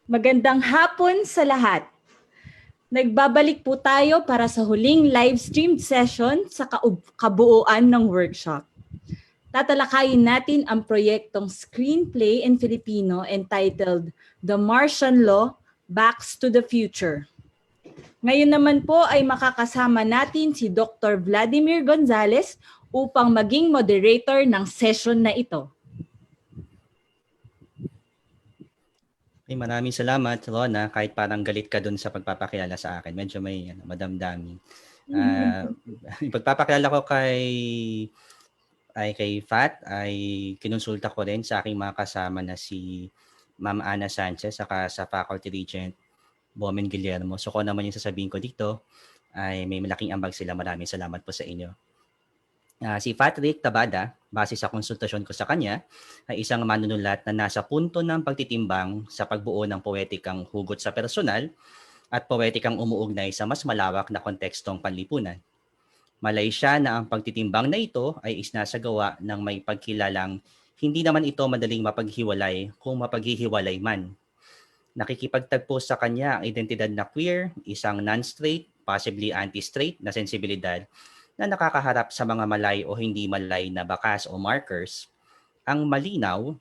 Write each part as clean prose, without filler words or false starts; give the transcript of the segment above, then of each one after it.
Magandang hapon sa lahat. Nagbabalik po tayo para sa huling live stream session sa kabuuan ng workshop. Tatalakayin natin ang proyektong Screenplay in Filipino entitled The Martian Law, Backs to the Future. Ngayon naman po ay makakasama natin si Dr. Vladimir Gonzalez upang maging moderator ng session na ito. Maraming salamat, Rona, kahit parang galit ka dun sa pagpapakilala sa akin. Medyo may madamdamin. Pagpapakilala ko kay Fat ay kinonsulta ko rin sa aking mga kasama na si Ma'am Ana Sanchez saka sa Faculty Regent Bomen Guillermo. So kung naman yung sasabihin ko dito ay may malaking ambag sila. Maraming salamat po sa inyo. Si Patrick Tabada, base sa konsultasyon ko sa kanya, ay isang manunulat na nasa punto ng pagtitimbang sa pagbuo ng poetikang hugot sa personal at poetikang umuugnay sa mas malawak na kontekstong panlipunan. Malay siya na ang pagtitimbang na ito ay isinasagawa ng may pagkilalang hindi naman ito madaling mapaghiwalay kung mapaghihiwalay man. Nakikipagtagpo sa kanya ang identidad na queer, isang non-straight, possibly anti-straight na sensibilidad na nakakaharap sa mga malay o hindi malay na bakas o markers. Ang malinaw,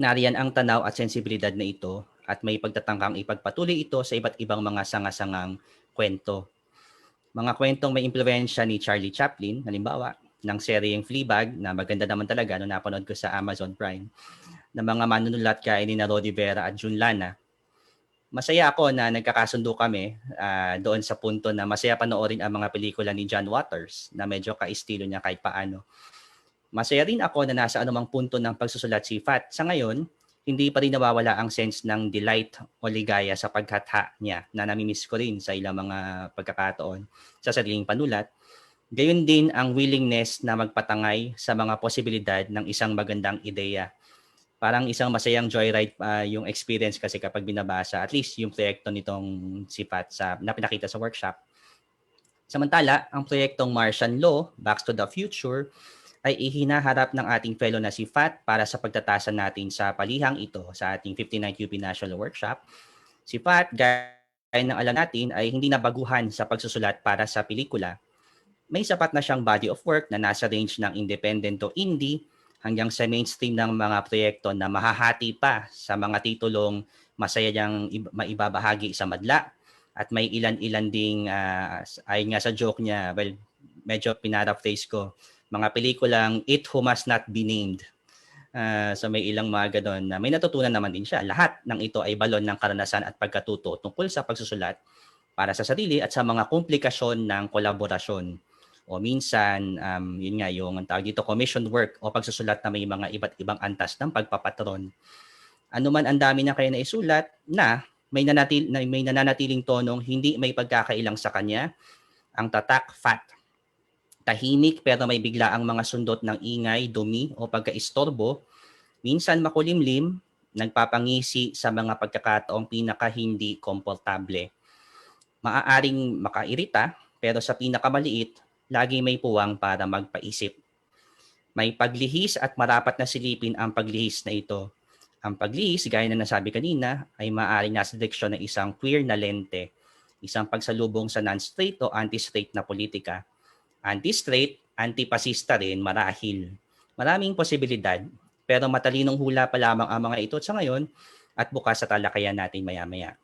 nariyan ang tanaw at sensibilidad na ito at may pagtatangkang ipagpatuloy ito sa iba't ibang mga sanga-sangang kwento. Mga kwentong may impluwensya ni Charlie Chaplin, halimbawa, ng seryeng Fleabag na maganda naman talaga nung napanood ko sa Amazon Prime, na mga manunulat kaya ni Rodi Vera at Jun Lana. Masaya ako na nagkakasundo kami doon sa punto na masaya panoorin ang mga pelikula ni John Waters na medyo ka-estilo niya kahit paano. Masaya rin ako na nasa anumang punto ng pagsusulat si Fat. Sa ngayon, hindi pa rin nawawala ang sense ng delight o ligaya sa pagkatha niya na namimiss ko rin sa ilang mga pagkakataon sa sariling panulat. Gayon din ang willingness na magpatangay sa mga posibilidad ng isang magandang ideya. Parang isang masayang joyride yung experience kasi kapag binabasa, at least yung proyekto nitong si Pat na pinakita sa workshop. Samantala, ang proyektong Martian Law, Backs to the Future, ay ihinaharap ng ating fellow na si Fat para sa pagtatasan natin sa palihang ito sa ating 59th UP National Workshop. Si Fat, gaya ng alam natin, ay hindi nabaguhan sa pagsusulat para sa pelikula. May sapat na siyang body of work na nasa range ng independent o indie hanggang sa mainstream ng mga proyekto na mahahati pa sa mga titulong masaya niyang maibabahagi sa madla. At may ilan-ilan ding, ayon nga sa joke niya, well, medyo pinaraphrase ko, mga pelikulang It Who Must Not Be Named. So may ilang mga ganon na may natutunan naman din siya. Lahat ng ito ay balon ng karanasan at pagkatuto tungkol sa pagsusulat para sa sarili at sa mga komplikasyon ng kolaborasyon. O minsan, yun nga yung tawag dito, commission work o pagsusulat na may mga iba't ibang antas ng pagpapatron. Ano man ang dami na kaya naisulat na may nananatiling tonong hindi may pagkakailang sa kanya, ang tatak Fat. Tahimik pero may bigla ang mga sundot ng ingay, dumi o pagkaistorbo, minsan makulimlim, nagpapangisi sa mga pagkakataong pinaka hindi komportable. Maaaring makairita pero sa pinakamaliit, lagi may puwang para magpaisip. May paglihis at marapat na silipin ang paglihis na ito. Ang paglihis, gaya na nasabi kanina, ay maaaring nasa direksyon ng isang queer na lente, isang pagsalubong sa non-straight o anti-straight na politika. Anti-straight, anti-pasista rin, marahil. Maraming posibilidad, pero matalinong hula pa lamang ang mga ito sa ngayon at bukas sa talakayan natin maya-maya.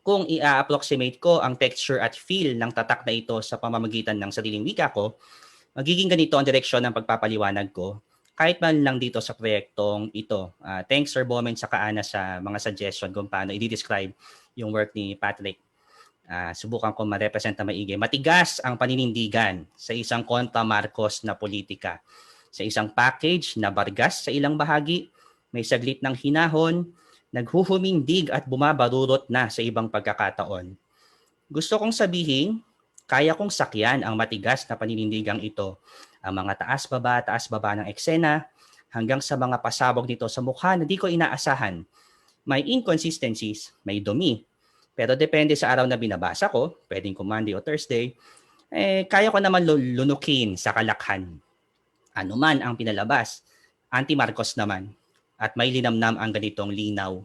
Kung i-approximate ko ang texture at feel ng tatak na ito sa pamamagitan ng sariling wika ko, magiging ganito ang direksyon ng pagpapaliwanag ko, kahit man lang dito sa proyektong ito. Thanks Sir Bomen sa Ana sa mga suggestion kung paano i-describe yung work ni Patrick. Subukan ko ma-represent na maigi. Matigas ang paninindigan sa isang kontra Marcos na politika. Sa isang package na bargas sa ilang bahagi, may saglit ng hinahon, naghuhumindig at bumabarurot na sa ibang pagkakataon. Gusto kong sabihin, kaya kong sakyan ang matigas na paninindigang ito. Ang mga taas-baba ng eksena, hanggang sa mga pasabog nito sa mukha na di ko inaasahan. May inconsistencies, may dumi. Pero depende sa araw na binabasa ko, pwedeng kung Monday o Thursday, kaya ko naman lunukin sa kalakhan. Ano man ang pinalabas, anti-Marcos naman. At may linamnam ang ganitong linaw.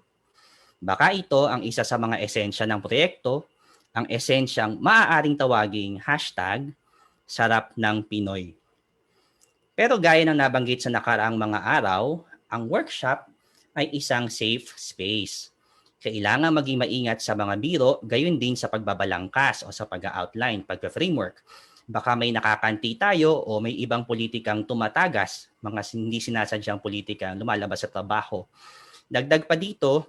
Baka ito ang isa sa mga esensya ng proyekto, ang esensyang maaaring tawaging hashtag sarap ng Pinoy. Pero gaya ng nabanggit sa nakaraang mga araw, ang workshop ay isang safe space. Kailangan maging maingat sa mga biro, gayon din sa pagbabalangkas o sa pag-outline, pagka-framework. Baka may nakakanti tayo o may ibang politikang tumatagas, mga hindi sinasadyang politikang lumalabas sa trabaho. Dagdag pa dito,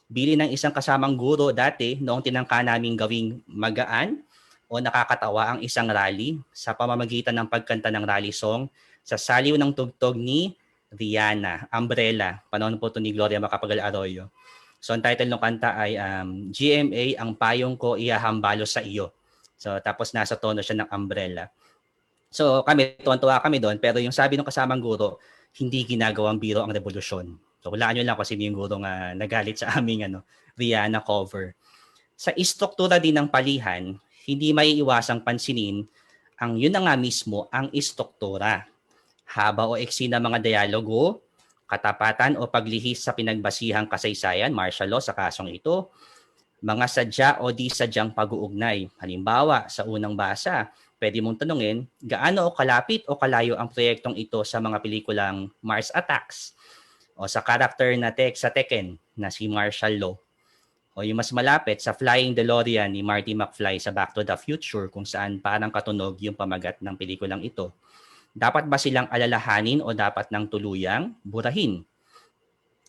bili ng isang kasamang guro dati noong tinangka naming gawing magaan o nakakatawa ang isang rally sa pamamagitan ng pagkanta ng rally song sa saliw ng tugtog ni Rihanna, Umbrella. Panahon po ito ni Gloria Macapagal Arroyo. So ang title ng kanta ay GMA, ang payong ko ihahambalo sa iyo. So tapos nasa tono siya ng umbrella. So kami, tuwan-tuwa kami doon, pero yung sabi ng kasamang guro, hindi ginagawang biro ang revolusyon. So hulaan nyo lang kung sino yung guro nga nagalit sa aming Rihanna cover. Sa istruktura din ng palihan, hindi maiiwasang pansinin ang yun na nga mismo ang istruktura. Haba o eksena ng mga dialogo, katapatan o paglihis sa pinagbasihang kasaysayan, martial law sa kasong ito, mga sadya o di sadyang pag-uugnay. Halimbawa, sa unang basa, pwede mong tanungin, gaano o kalapit o kalayo ang proyektong ito sa mga pelikulang Mars Attacks o sa character na sa Tekken na si Martial Law. O yung mas malapit sa Flying DeLorean ni Marty McFly sa Back to the Future kung saan parang katunog yung pamagat ng pelikulang ito. Dapat ba silang alalahanin o dapat nang tuluyang burahin?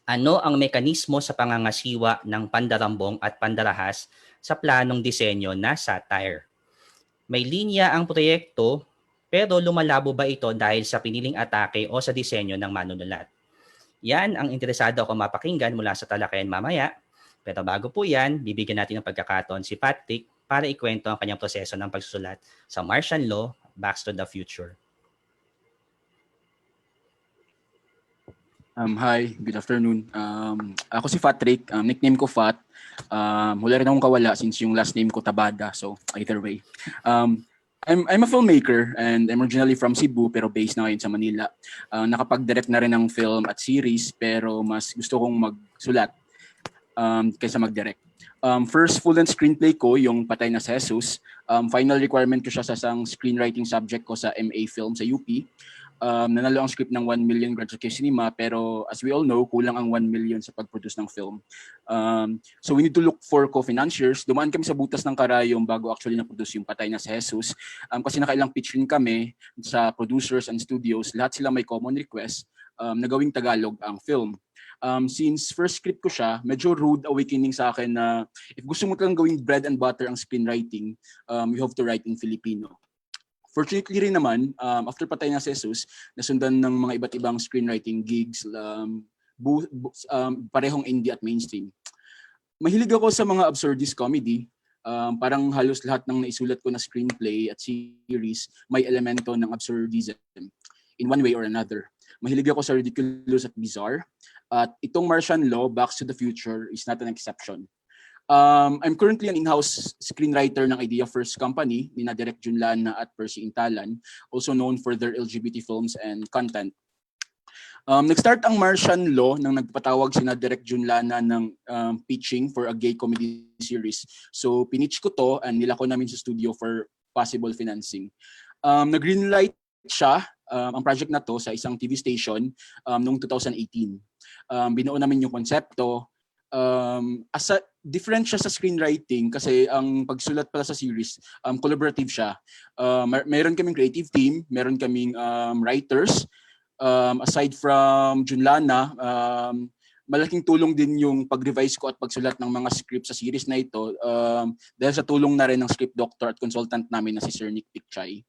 Ano ang mekanismo sa pangangasiwa ng pandarambong at pandarahas sa planong disenyo na satire? May linya ang proyekto, pero lumalabo ba ito dahil sa piniling atake o sa disenyo ng manunulat? Yan ang interesado ako mapakinggan mula sa talakayan mamaya. Pero bago po yan, bibigyan natin ng pagkakataon si Patrick para ikwento ang kanyang proseso ng pagsusulat sa Martial Law, Back to the Future. Hi, good afternoon. Ako si Patrick, nickname ko Fat. Wala rin akong kawala since yung last name ko Tabada, so either way. I'm a filmmaker and I'm originally from Cebu pero based na ngayon sa Manila. Nakapag-direct na rin ng film at series pero mas gusto kong magsulat kaysa mag-direct. First full-length screenplay ko, yung Patay na si Jesus. Final requirement ko siya sa isang screenwriting subject ko sa MA Film sa UP. Nanalo ang script ng 1 million Graduate Cinema pero as we all know, kulang ang 1 million sa pag-produce ng film. So we need to look for co-financiers. Dumaan kami sa butas ng karayom bago actually na-produce yung Patay na si Jesus. Kasi nakailang pitch rin kami sa producers and studios. Lahat sila may common request na gawing Tagalog ang film. Since first script ko siya, medyo rude awakening sa akin na if gusto mo talagang gawing bread and butter ang screenwriting, you have to write in Filipino. Fortunately rin naman, after Patay na si Jesus, nasundan ng mga iba't ibang screenwriting gigs, parehong indie at mainstream. Mahilig ako sa mga absurdist comedy. Parang halos lahat ng naisulat ko na screenplay at series may elemento ng absurdism in one way or another. Mahilig ako sa ridiculous at bizarre. At itong Martial Law, Back to the Future is not an exception. I'm currently an in-house screenwriter ng Idea First Company ni Direk Junlana at Percy Intalan, also known for their LGBT films and content. Nag-start ang Martial Law nang nagpatawag si Direk Junlana ng pitching for a gay comedy series. So pinitch ko to and nilako namin sa studio for possible financing. Nag-greenlight siya, ang project na to sa isang TV station noong 2018. Binuo namin yung konsepto. Different siya sa screenwriting kasi ang pagsulat pala sa series, collaborative siya. Meron kaming creative team, meron kaming writers. Aside from Junlana, malaking tulong din yung pag-revise ko at pagsulat ng mga script sa series na ito dahil sa tulong na rin ng script doctor at consultant namin na si Sir Nick Pichay.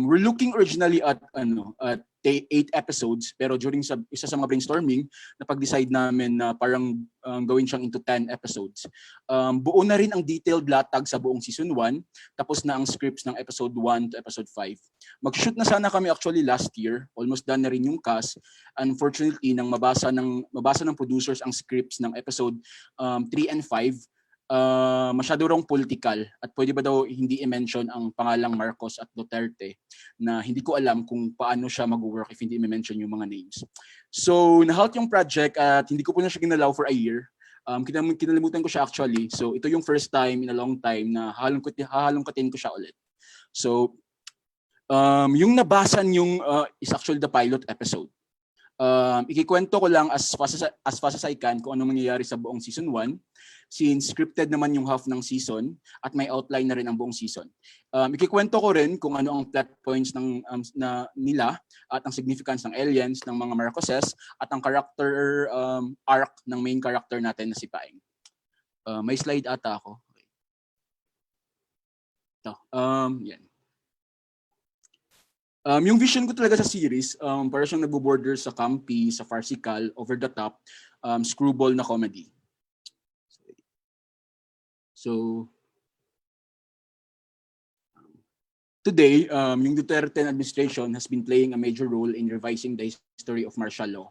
We're looking originally at 8 episodes pero during isa sa mga brainstorming napag-decide namin na parang gawin siyang into 10 episodes. Buo na rin ang detailed latag sa buong season 1 tapos na ang scripts ng episode 1 to episode 5. Mag-shoot na sana kami actually last year, almost done na rin yung cast. Unfortunately nang mabasa ng producers ang scripts ng episode 3 and 5, masyado rong political at pwede ba daw hindi i-mention ang pangalang Marcos at Duterte na hindi ko alam kung paano siya mag-work if hindi i-mention yung mga names. So, na-halt yung project at hindi ko po na siya ginalaw for a year. Kinalimutan ko siya actually. So ito yung first time in a long time na hahalongkatin ko siya ulit. So yung nabasa yung is actually the pilot episode. Ikikwento ko lang as fast as I can kung ano mangyayari sa buong season 1, since scripted naman yung half ng season at may outline na rin ang buong season. Ikikwento ko rin kung ano ang plot points ng nila at ang significance ng aliens, ng mga Marcoses, at ang character arc ng main character natin na si Paeng. May slide ata ako. Okay. Ito, yan. Yung vision ko talaga sa series, para siyang nagbo-border sa campy, sa farcical, over the top, screwball na comedy. So, today, yung Duterte administration has been playing a major role in revising the history of martial law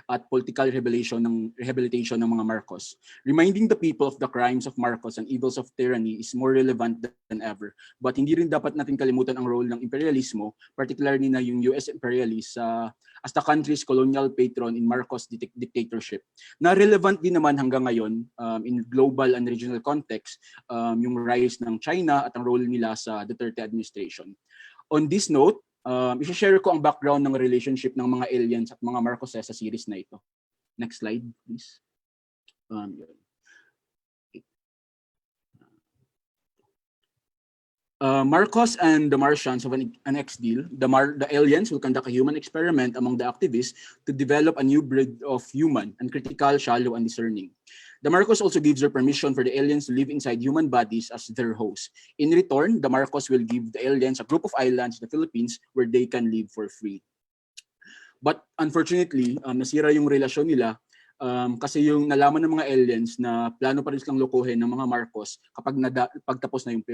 at political rehabilitation ng mga Marcos. Reminding the people of the crimes of Marcos and evils of tyranny is more relevant than ever. But hindi rin dapat natin kalimutan ang role ng imperialismo, particularly na yung US imperialists as the country's colonial patron in Marcos dictatorship. Na relevant din naman hanggang ngayon in global and regional context, yung rise ng China at ang role nila sa Duterte administration. On this note, i-share ko ang background ng relationship ng mga aliens at mga Marcoses sa series na ito. Next slide, please. Marcos and the Martians have an ex-deal. The aliens will conduct a human experiment among the activists to develop a new breed of human, uncritical, shallow, and discerning. The Marcos also gives their permission for the aliens to live inside human bodies as their hosts. In return, the Marcos will give the aliens a group of islands in the Philippines where they can live for free. But unfortunately, nasira yung relasyon nila kasi yung nalaman ng mga aliens na plano pa rin silang lokohin ng mga Marcos kapag pagtapos na yung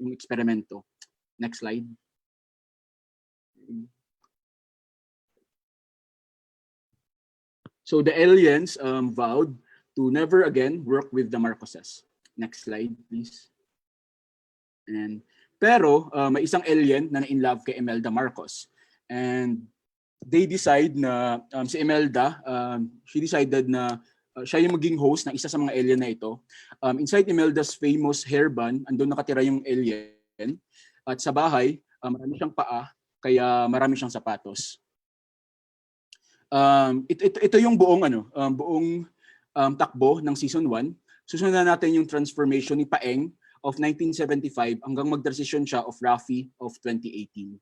eksperimento. Next slide. So the aliens vowed to never again work with the Marcoses. Next slide, please. Pero may isang alien na na-in-love kay Imelda Marcos. And they decide na si Imelda, she decided na siya yung maging host ng isa sa mga alien na ito. Inside Imelda's famous hairband, andun nakatira yung alien. At sa bahay, marami siyang paa, kaya marami siyang sapatos. Ito yung buong takbo ng season 1. Susunod na natin yung transformation ni Paeng of 1975 hanggang mag-transition siya of Rafi of 2018.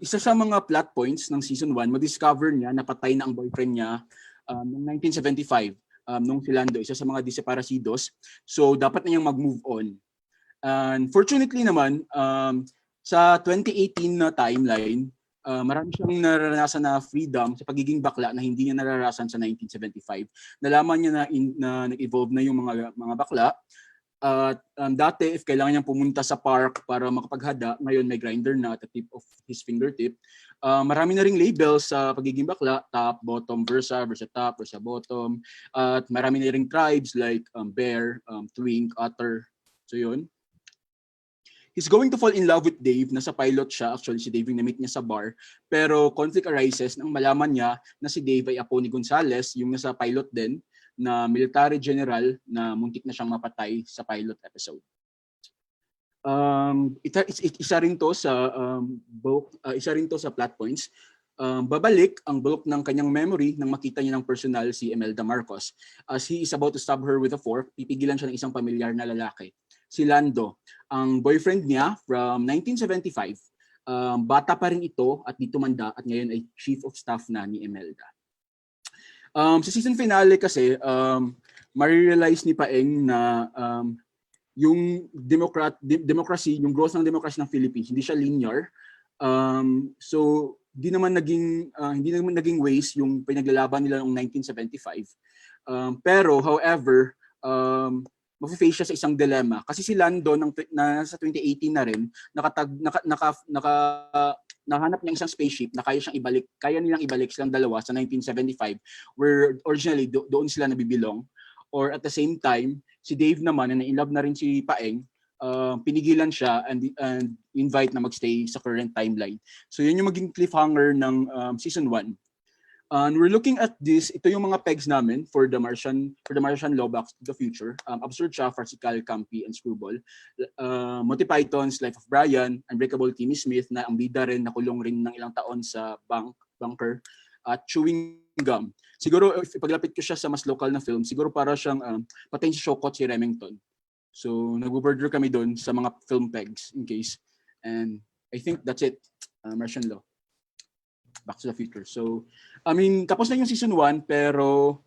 Isa sa mga plot points ng season 1, ma-discover niya na patay na ang boyfriend niya noong 1975 nung si Lando, isa sa mga desaparecidos. So dapat na niyang mag-move on. Unfortunately naman, sa 2018 na timeline, marami siyang nararanasan na freedom sa pagiging bakla na hindi niya nararasan sa 1975. Nalaman niya na nag-evolve na yung mga bakla. Dati, if kailangan niyang pumunta sa park para makapaghada, ngayon may grinder na at the tip of his fingertip. Marami na ring labels sa pagiging bakla, top, bottom, versa top, versa bottom. At marami na ring tribes like bear, twink, otter. So yun. He's going to fall in love with Dave. Nasa pilot siya. Actually, si Dave yung na-meet niya sa bar. Pero conflict arises nang malaman niya na si Dave ay apo ni Gonzales, yung nasa pilot din, na military general na muntik na siyang mapatay sa pilot episode. Isa rin to sa plot points. Babalik ang bulk ng kanyang memory nang makita niya ng personal si Imelda Marcos. As he is about to stab her with a fork, pipigilan siya ng isang pamilyar na lalaki. Si Lando, ang boyfriend niya from 1975. Bata pa rin ito at di tumanda at ngayon ay chief of staff na ni Imelda. Sa season finale kasi, ma-realize ni Paeng na yung democracy, yung growth ng democracy ng Philippines, hindi siya linear. So hindi naman naging waste yung pinaglalaban nila noong 1975. Pero however, mafe-face siya sa isang dilemma kasi si Lando sa 2018 na rin nahanap niya isang spaceship na kaya nilang ibalik silang dalawa sa 1975 where originally doon sila nabibilong, or at the same time si Dave naman na in love na rin si Paeng, pinigilan siya and invite na magstay sa current timeline. So yun yung maging cliffhanger ng season 1. And we're looking at this, ito yung mga pegs namin for the Martian law back to the future. Absurd siya, farcical, campy, and screwball. Monty Python's Life of Brian, Unbreakable Kimmy Smith, na ang bida rin, nakulong rin ng ilang taon sa bunker, at Chewing Gum. Siguro, if ipaglapit ko siya sa mas local na film, siguro para siyang Patayin si Shokot si Remington. So, nag-burger kami doon sa mga film pegs in case. And I think that's it, Martian Law. Back to the Future. So, I mean, tapos na yung season 1, pero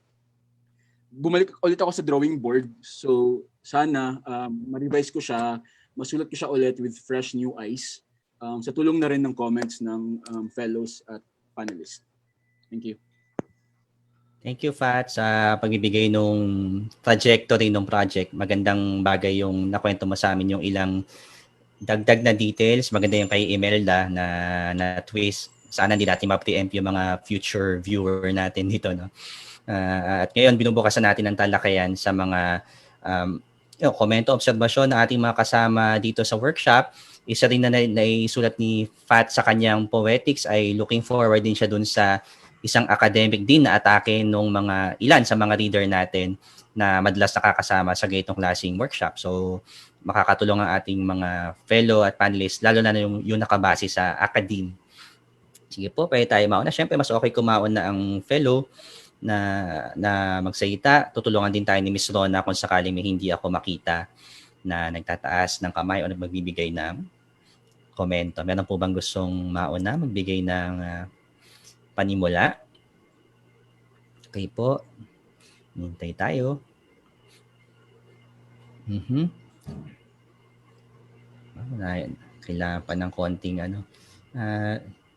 bumalik ulit ako sa drawing board. So, sana ma-revise ko siya, masulat ko siya ulit with fresh new eyes. Sa tulong na rin ng comments ng fellows at panelists. Thank you. Thank you, Fat, sa pagbibigay nung trajectory ng project. Magandang bagay yung nakwento mo sa amin, yung ilang dagdag na details. Maganda yung kay Imelda na twist. Sana hindi natin ma-preempt yung mga future viewer natin dito, no? At ngayon, binubukasan natin ang talakayan sa mga komento, obserbasyon ng ating mga kasama dito sa workshop. Isa rin na naisulat ni Fat sa kanyang poetics ay looking forward din siya dun sa isang academic din na atake nung ilan sa mga reader natin na madalas nakakasama sa ganitong klaseng workshop. So, makakatulong ang ating mga fellow at panelists, lalo na yung nakabase sa academe. Sige po, pwede tayo mauna. Siyempre, mas okay kumaon na ang fellow na magsalita. Tutulungan din tayo ni Ms. Rona kung sakaling may hindi ako makita na nagtataas ng kamay o magbibigay ng komento. Meron po bang gustong mauna, magbigay ng panimula? Okay po. Hintay tayo. Kailangan pa ng konting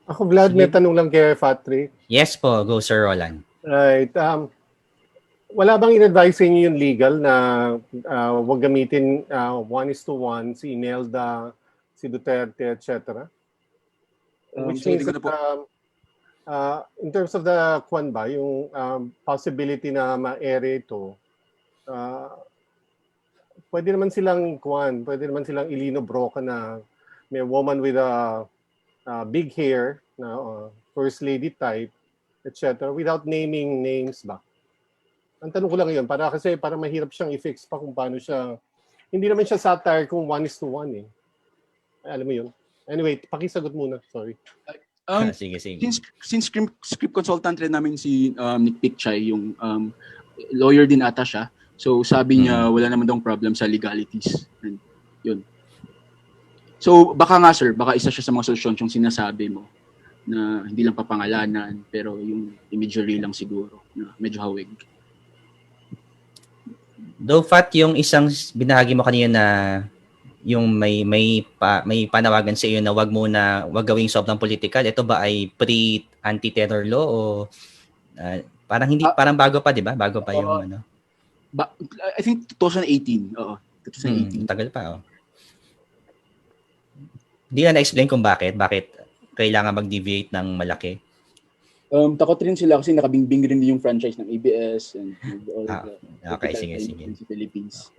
Ako, Vlad, may tanong lang kay Patrick. Yes po, go Sir Roland. Right. Wala bang in-advise sa inyo yung legal na huwag gamitin 1:1, si Imelda, si Duterte, etc.? Which means that, in terms of the yung possibility na ma-ere ito, pwede naman silang ilino broka na may woman with a big hair na first lady type, etc. without naming names ba? Ang tanong ko lang yun, para mahirap siyang i-fix pa kung paano siya, hindi naman siya satire kung 1:1 eh. Ay, alam mo yun. Anyway, pakisagot muna, sorry. Sige. Since script consultant rin namin si Nick Pichay, yung lawyer din ata siya. So sabi niya wala naman daw problem sa legalities. And yun. So baka nga sir, baka isa siya sa mga solusyon yung sinasabi mo na hindi lang papangalanan pero yung imagery lang siguro na medyo hawig. Though Fat, yung isang binahagi mo kanina na yung may panawagan sa iyo na wag gawing sobrang political, ito ba ay pre-anti-terror law o parang hindi parang bago pa, 'di ba? Bago pa yung I think 2018. Oo, 2018. Tagal pa, Hindi na-explain kung bakit kailangan mag-deviate ng malaki. Takot rin sila kasi nakabingbing rin yung franchise ng ABS and all okay, sige. Sa Philippines.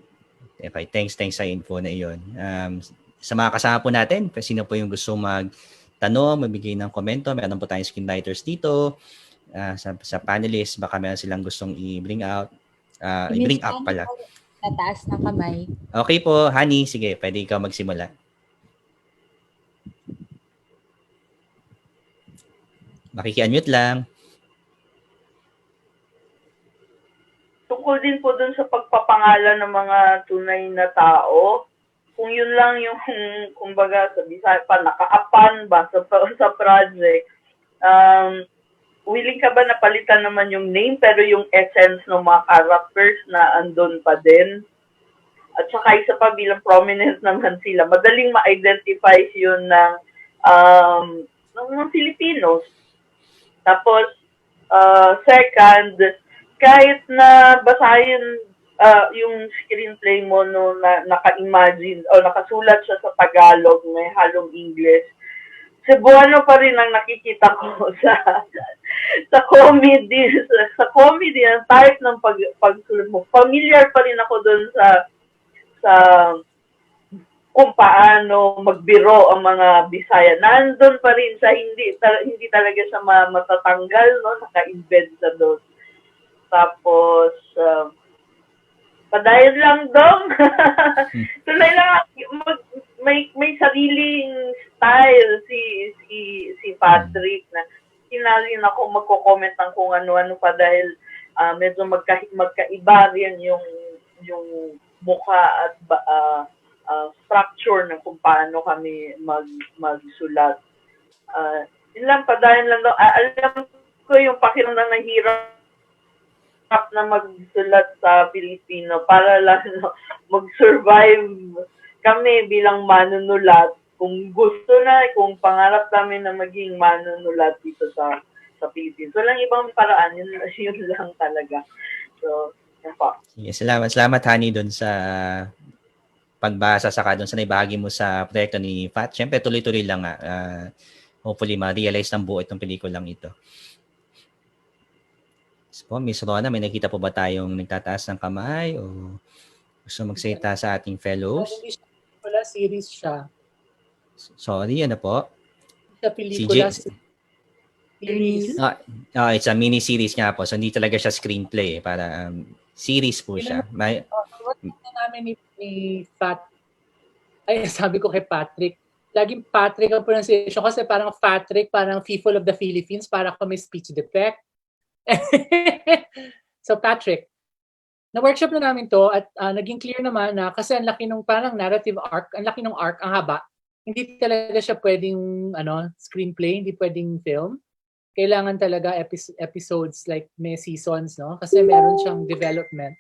Okay, thanks sa info na iyon. Sa mga kasama po natin, sino po yung gusto magtanong, magbigay ng komento, meron po tayong screenwriters dito. Sa panelists, baka meron silang gustong i-bring out. I-bring up pala. Tataas ng kamay. Okay po, Honey, sige, pwede ikaw magsimula. Makiki-unmute lang. Tungkol din po dun sa pagpapangalan ng mga tunay na tao, kung yun lang yung, kumbaga, sabi sa pa, nakaapan ba sa project, willing ka ba na palitan naman yung name pero yung essence ng mga characters na andun pa din? At saka isa pa, bilang prominent naman sila, madaling ma-identify yun ng mga Filipinos. Tapos, second, kahit na basahin yung screenplay mo no, na naka-imagine o nakasulat siya sa Tagalog, may halong English, Cebuano pa rin ang nakikita ko sa comedy, sa comedy, ang type ng pagsulat mo. Familiar pa rin ako doon sa kung paano magbiro ang mga Bisaya. Nandun pa rin sa hindi talaga siya matatanggal, no? Naka-embed sa doon. Tapos, padayon lang dong. Tuloy lang, may sariling style si Patrick na sinalin ako magko-comment ng kung ano-ano pa dahil medyo magkaiba rin yung mukha at structure ng kung paano kami magsulat. Yun lang, padayon lang daw. Alam ko yung pakiramdam na hirap na magsulat sa Pilipino para lang mag-survive kami bilang manunulat. Kung gusto na, kung pangarap namin na maging manunulat dito sa Pilipinas. Walang ibang paraan, yun lang talaga. So, yan po. Yes, salamat Hani doon sa pagbasa saka doon sa naibahagi mo sa proyekto ni Fat. Siyempre, tuloy-tuloy lang nga. Hopefully, ma-realize ng buo itong pelikulang ito. So, Miss Rona, may nakita po ba tayong nagtataas ng kamay o gusto magsalita sa ating fellows? Wala, series siya. Sorry, ano po? Sa pelikula, Si series. It's a mini-series nga po. So, hindi talaga siya screenplay. Para series po siya. What na namin ni Fat, ay sabi ko kay Patrick, laging Patrick ang pronunciation kasi parang Patrick, parang people of the Philippines, para ako may speech defect. So Patrick, na-workshop na namin to at naging clear naman na kasi ang laki ng parang narrative arc, ang laki ng arc, ang haba. Hindi talaga siya pwedeng screenplay, hindi pwedeng film. Kailangan talaga episodes like may seasons, no? Kasi meron siyang development.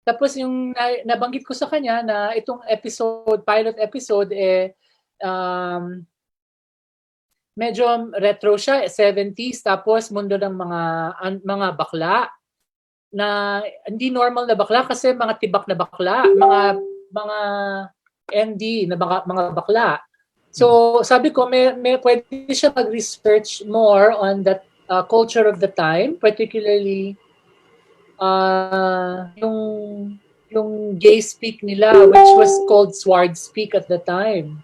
Tapos yung nabanggit ko sa kanya na itong pilot episode medyo retro siya, 70s, tapos mundo ng mga bakla na hindi normal na bakla kasi mga tibak na bakla, mga ND na mga bakla. So sabi ko may pwede siya mag-research more on that culture of the time, particularly yung gay speak nila, which was called sword speak at the time.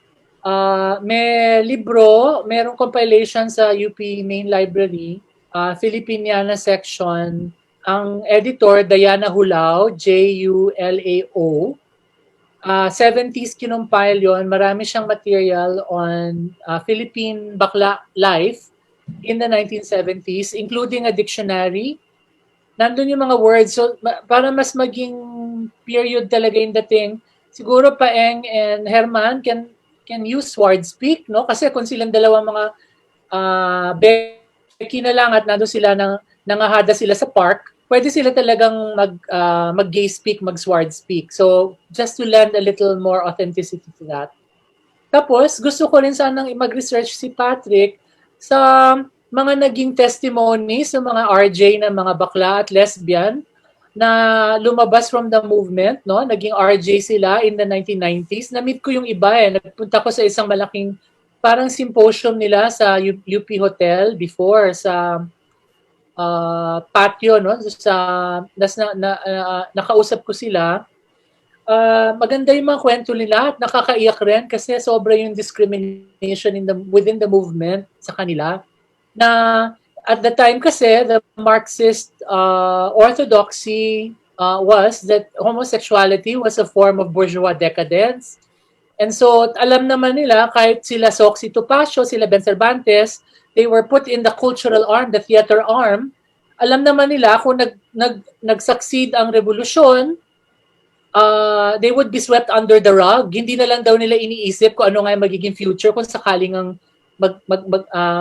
May libro, merong compilation sa UP Main Library, Filipiniana section. Ang editor, Diana Hulao, Julao. 70s kinumpile yon. Marami siyang material on Philippine bakla life in the 1970s, including a dictionary. Nandun yung mga words. So, para mas maging period talaga yung dating, siguro Paeng and Herman can use sword speak, no? Kasi kung silang dalawang mga Becky na lang at nandun sila nangahada sila sa park, pwede sila talagang mag-gay speak, mag-sword speak. So, just to lend a little more authenticity to that. Tapos, gusto ko rin sanang mag-research si Patrick sa mga naging testimony sa mga RJ na mga bakla at lesbian na lumabas from the movement, no? Naging RJ sila in the 1990s. Na-meet ko yung iba Nagpunta ko sa isang malaking parang symposium nila sa UP Hotel before sa patio, no? Nakausap ko sila. Maganda yung mga kwento nila at nakakaiyak rin kasi sobra yung discrimination within the movement sa kanila. Na at the time kasi, the Marxist orthodoxy was that homosexuality was a form of bourgeois decadence. And so, alam naman nila, kahit sila Soxy Topacio, sila Ben Cervantes, they were put in the cultural arm, the theater arm. Alam naman nila kung nag-succeed ang revolusyon, they would be swept under the rug. Hindi na lang daw nila iniisip kung ano nga yung magiging future kung sakaling ang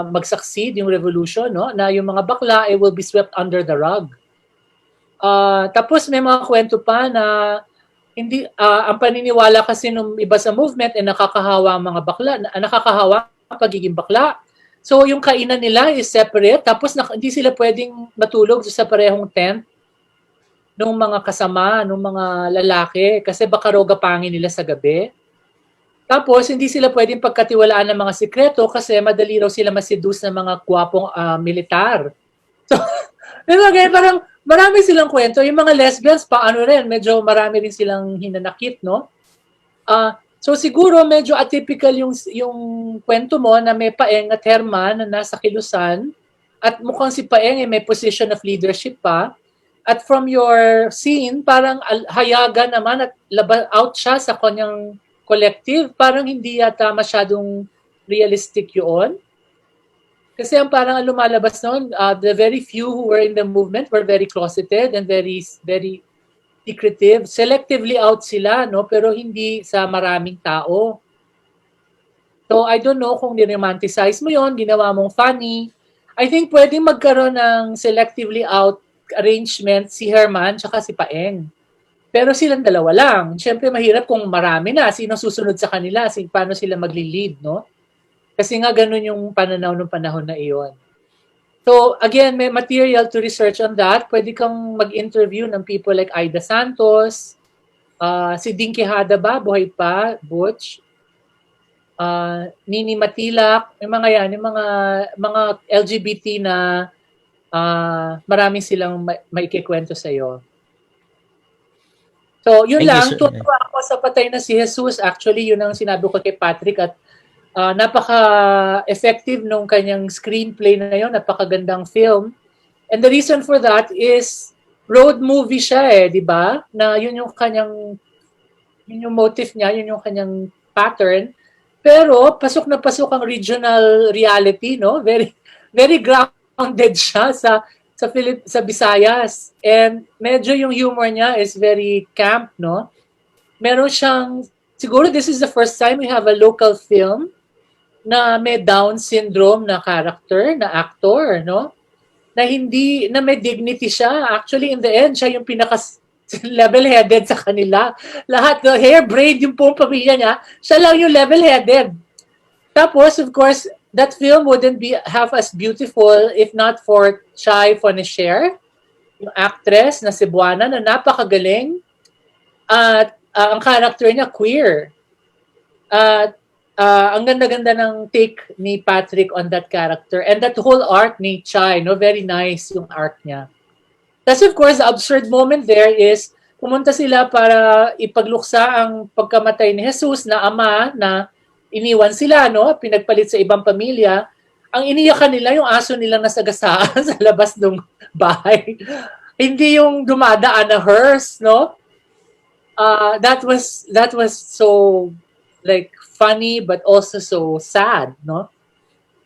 mag-succeed yung revolution, no? Na yung mga bakla will be swept under the rug. Tapos may mga kwento pa na hindi ang paniniwala kasi nung iba sa movement nakakahawa ang mga bakla, nakakahawa ang pagiging bakla. So yung kainan nila is separate, tapos hindi sila pwedeng matulog sa parehong tent nung mga kasama, nung mga lalaki kasi baka raw gapangin nila sa gabi. Tapos, hindi sila pwedeng pagkatiwalaan ng mga sikreto kasi madali raw sila maseduce ng mga gwapong militar. So, parang marami silang kwento. Yung mga lesbians, paano rin, medyo marami rin silang hinanakit, no? So siguro medyo atypical yung kwento mo na may Paeng at Herman na nasa Kilusan at mukhang si Paeng ay may position of leadership pa. At from your scene, parang hayaga naman at out siya sa kanyang collective. Parang hindi yata masyadong realistic yun. Kasi ang parang lumalabas noon, the very few who were in the movement were very closeted and very, very secretive. Selectively out sila, no? Pero hindi sa maraming tao. So I don't know kung ni-romanticize mo yon, ginawa mong funny. I think pwedeng magkaroon ng selectively out arrangement si Herman tsaka si Paeng. Pero silang dalawa lang. Siyempre mahirap kung marami na. Sino susunod sa kanila? Paano sila magli-lead, no? Kasi nga ganun yung pananaw ng panahon na iyon. So again, may material to research on that. Pwede kang mag-interview ng people like Aida Santos, si Dinky Hada ba, buhay pa, Butch, Nini Matilak, yung mga yan, yung mga LGBT na maraming silang maikikwento sa'yo. So, yun Thank you, lang. sir. Tuwa ako sa Patay na si Jesus. Actually, yun ang sinabi ko kay Patrick at napaka-effective nung kanyang screenplay na yun. Napakagandang film. And the reason for that is road movie siya di ba? Na yun yung kanyang, yun yung motive niya, yun yung kanyang pattern. Pero pasok na pasok ang regional reality, no? Very very grounded siya sa Visayas. And medyo yung humor niya is very camp, no? Meron siyang, siguro this is the first time we have a local film na may Down syndrome na character, na actor, no? Na may dignity siya. Actually, in the end, siya yung level-headed sa kanila. Lahat, hair braid yung pong pamilya niya, siya lang yung level-headed. Tapos, of course, that film wouldn't be half as beautiful if not for Chai Fonesher, yung actress na Cebuana na napakagaling. At ang character niya queer. At ang ganda-ganda ng take ni Patrick on that character. And that whole arc ni Chai, no, very nice yung arc niya. That's of course, the absurd moment there is pumunta sila para ipagluksa ang pagkamatay ni Jesus na ama na iniwan sila, no? Pinagpalit sa ibang pamilya. Ang iniyakan nila yung aso nilang nasagasaan sa labas ng bahay. Hindi yung dumadaan na hearse, no? That was so like funny but also so sad, no?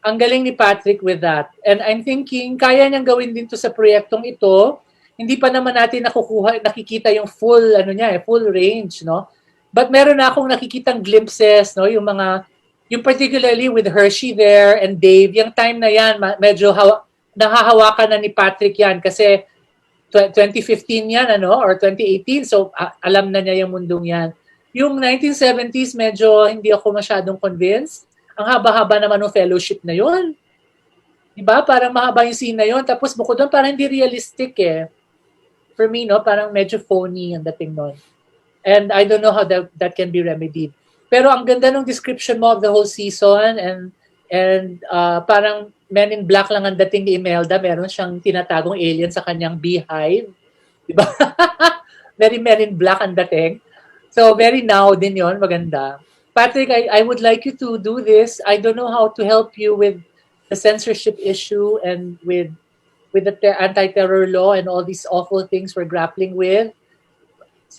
Ang galing ni Patrick with that. And I'm thinking, kaya niyang gawin din to sa proyektong ito. Hindi pa naman natin nakikita yung full full range, no? But meron na akong nakikitang glimpses, no, yung particularly with Hershey there and Dave, yung time na yan medyo nahahawakan na ni Patrick yan kasi 2015 yan or 2018, so alam na niya yung mundong yan. Yung 1970s medyo hindi ako masyadong convinced. Ang haba-haba naman ng fellowship na yun. Diba? Parang mahaba yung scene na yun. Tapos bukod doon parang hindi realistic For me, no, parang medyo phony ang dating nun. And I don't know how that can be remedied. Pero ang ganda ng description mo of the whole season and parang Men in Black lang ang dating ni Imelda. Meron siyang tinatagong alien sa kanyang beehive. Diba? Very Men in Black ang dating. So very now din yon, maganda. Patrick, I would like you to do this. I don't know how to help you with the censorship issue and with the anti-terror law and all these awful things we're grappling with.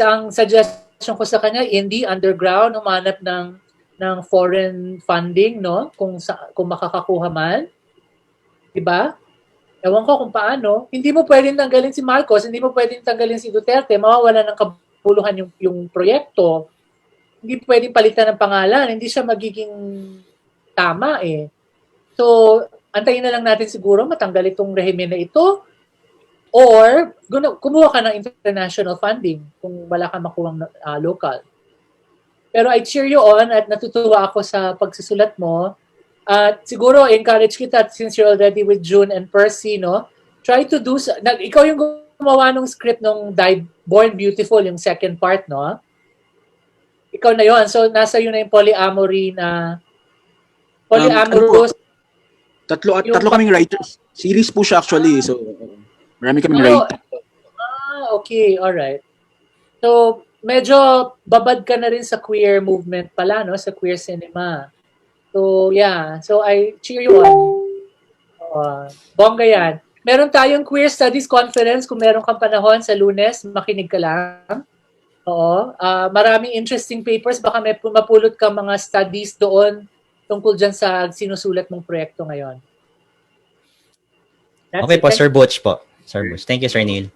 Ang suggestion ko sa kanya, indie, underground, humanap ng foreign funding, no? Kung makakakuha man. Diba? Ewan ko kung paano. Hindi mo pwedeng tanggalin si Marcos, hindi mo pwedeng tanggalin si Duterte, mawawala ng kabuluhan yung proyekto. Hindi pwedeng palitan ng pangalan, hindi siya magiging tama So, antayin na lang natin siguro matanggal itong rehimen na ito or kumuha ka ng international funding kung wala ka makuhang local. Pero I cheer you on at natutuwa ako sa pagsusulat mo. At siguro encourage kita since you're already with June and Percy, no? Try to do, ikaw yung gumawa ng script nung Born Beautiful, yung second part, no? Ikaw na yon. So, nasa yun na yung polyamory na polyamorous. Tatlo kaming writers. Series po siya actually. So, marami kaming writers. Okay. Alright. So, medyo babad ka na rin sa queer movement pala, no? Sa queer cinema. So, yeah. So, I cheer you on. Bongga yan. Meron tayong Queer Studies Conference kung meron kang panahon sa Lunes, makinig ka lang. Oo. Maraming interesting papers. Baka may mapulot ka mga studies doon tungkol dyan sa sinusulat mong proyekto ngayon. That's Okay it. po, Sir Butch po. Sir Butch. Thank you, Sir Neil.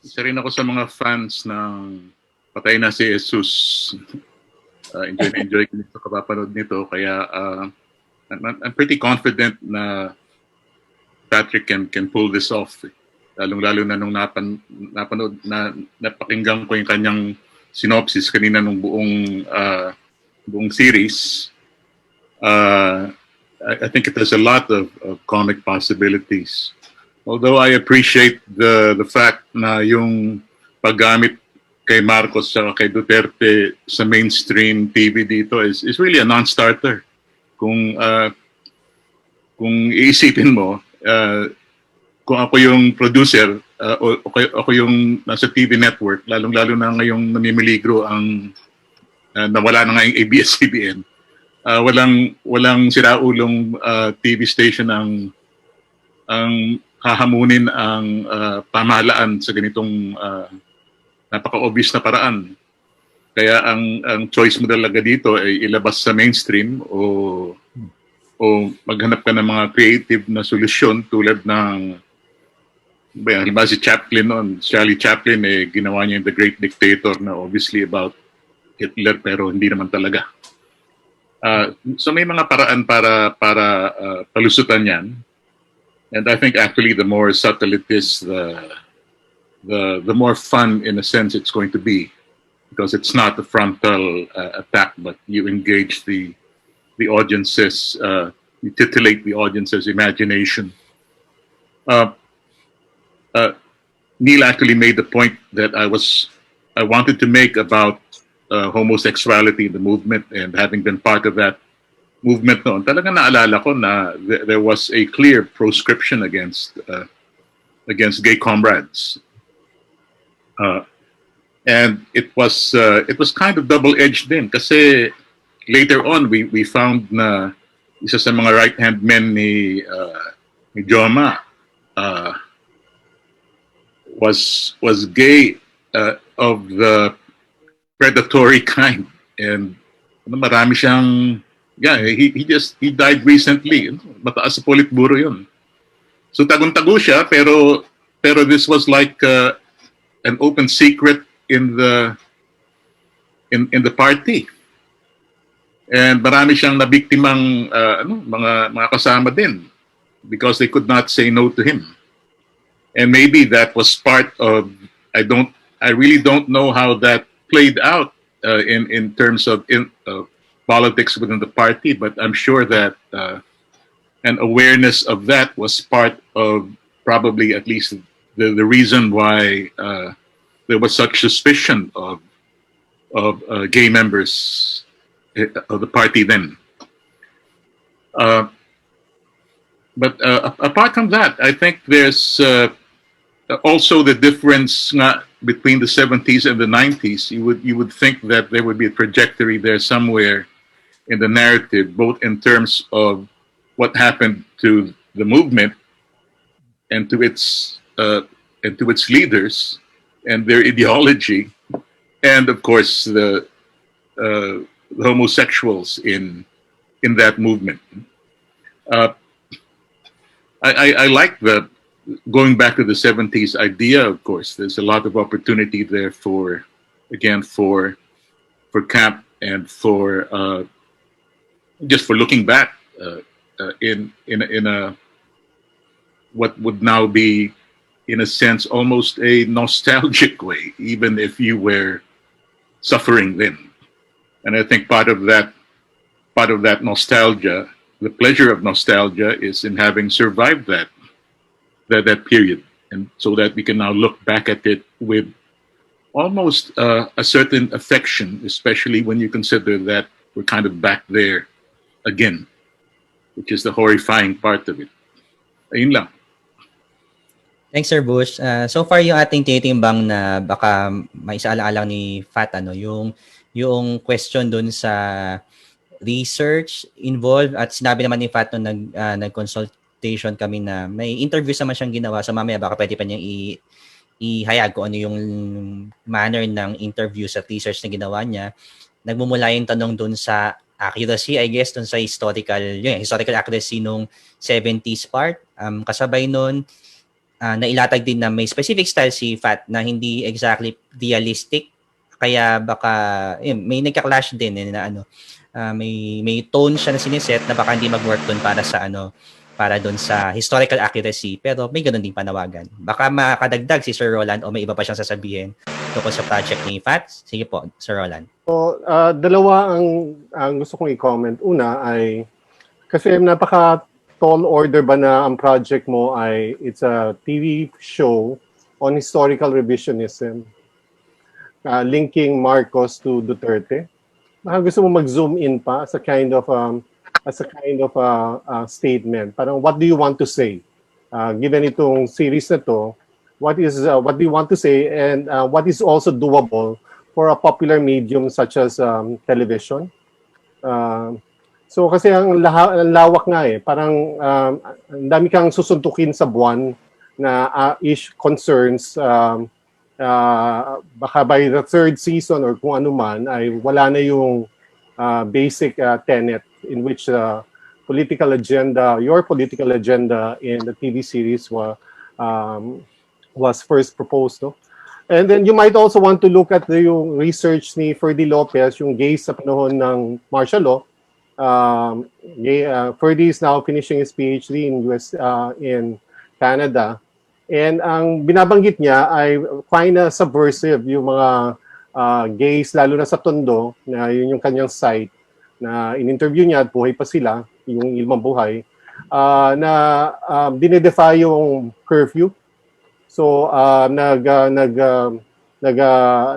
Isa rin ako sa mga fans ng Patay na si Jesus. Enjoy ko sa kapapanood nito. Kaya I'm pretty confident na Patrick can pull this off. Lalong-lalo na nung napanood, napakinggan ko yung kanyang synopsis kanina nung buong series. I think it has a lot of comic possibilities. Although I appreciate the fact na yung paggamit kay Marcos at kay Duterte sa mainstream TV dito is really a non-starter. Kung iisipin mo, kung ako yung producer o ako yung nasa TV network, lalong-lalo na ngayong namimiligro ang nawala na nga yung ABS-CBN, walang siraulong TV station ang hahamunin ang pamahalaan sa ganitong napaka-obvious na paraan. Kaya ang choice mo talaga dito ay ilabas sa mainstream o maghanap ka ng mga creative na solusyon tulad ng halimbawa si Chaplin noon, Charlie Chaplin, ginawa niya yung The Great Dictator na obviously about Hitler pero hindi naman talaga. So may mga paraan para palusutan yan. And I think actually the more subtle it is, the more fun in a sense it's going to be, because it's not a frontal attack, but you engage the audience's, you titillate the audience's imagination. Neil actually made the point that I wanted to make about homosexuality in the movement, and having been part of that movement noon, talagang naalala ko na there was a clear proscription against gay comrades. And it was kind of double-edged din kasi later on we found na isa sa mga right-hand men ni Joma was gay of the predatory kind, and marami siyang he died recently. Mataas sa Politburo yun. So tagun-tago siya pero this was like an open secret in the party. And marami siyang nabiktimang mga kasama din because they could not say no to him. And maybe that was part of I really don't know how that played out in terms of politics within the party, but I'm sure that an awareness of that was part of probably at least the reason why there was such suspicion of gay members of the party then. But apart from that, I think there's also the difference between the 70s and the 90s. You would think that there would be a trajectory there somewhere in the narrative, both in terms of what happened to the movement and to its leaders and their ideology, and of course the homosexuals in that movement. I like the going back to the 70s idea. Of course, there's a lot of opportunity there for camp and for just for looking back in a what would now be, in a sense, almost a nostalgic way, even if you were suffering then. And I think part of that nostalgia, the pleasure of nostalgia, is in having survived that period, and so that we can now look back at it with almost a certain affection, especially when you consider that we're kind of back there again, which is the horrifying part of it. Ayun lang. Thanks, Sir Bush. So far, yung ating tinitimbang na baka maisaalang ni Fat, yung question dun sa research involved at sinabi naman ni Fat nung nag-consultation kami na may interview naman siyang ginawa. So mamaya baka pwede pa niyang ihayag kung ano yung manner ng interviews at research na ginawa niya. Nagmumula yung tanong dun sa accuracy, I guess, dun sa historical accuracy nung 70s part. Kasabay nun, nailatag din na may specific style si Fat na hindi exactly realistic. Kaya baka, may nagka-clash din na may tone siya na siniset na baka hindi mag-work dun para doon sa historical accuracy, pero may ganun din panawagan. Baka makadagdag si Sir Roland o may iba pa siyang sasabihin tungkol sa project ni Fat. Sige po, Sir Roland. So, dalawa ang gusto kong i-comment. Una ay, kasi napaka-tall order ba na ang project mo ay it's a TV show on historical revisionism, linking Marcos to Duterte. Baka gusto mo mag-zoom in pa as a kind of statement. Parang what do you want to say? Given itong series na to, what do you want to say, and what is also doable for a popular medium such as television? So kasi ang lawak nga parang ang dami kang susuntukin sa buwan na concerns. Baka by the third season or kung ano man ay wala na yung basic tenet in which your political agenda in the TV series was first proposed. No? And then you might also want to look at yung research ni Ferdy Lopez, yung gays sa panahon ng martial law. Ferdy is now finishing his PhD in Canada. And ang binabanggit niya ay kind of subversive yung mga gays, lalo na sa Tondo, na yun yung kanyang site, na in-interview niya at buhay pa sila, yung ilmang buhay, na dinedefy yung curfew. So,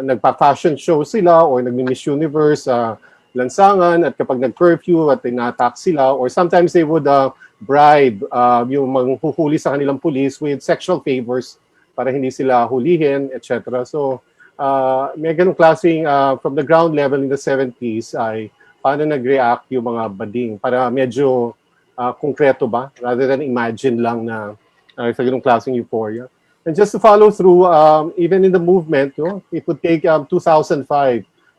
nagpa-fashion show sila or nagmi-Miss Universe lansangan, at kapag nag-curfew at ina-attack sila, or sometimes they would bribe yung manghuhuli sa kanilang police with sexual favors para hindi sila hulihin, etc. So, may ganung klaseng from the ground level in the 70s ay paano nag-react yung mga bading para medyo konkreto ba rather than imagine lang na sa ganung klaseng euphoria. And just to follow through, even in the movement, it would take 2005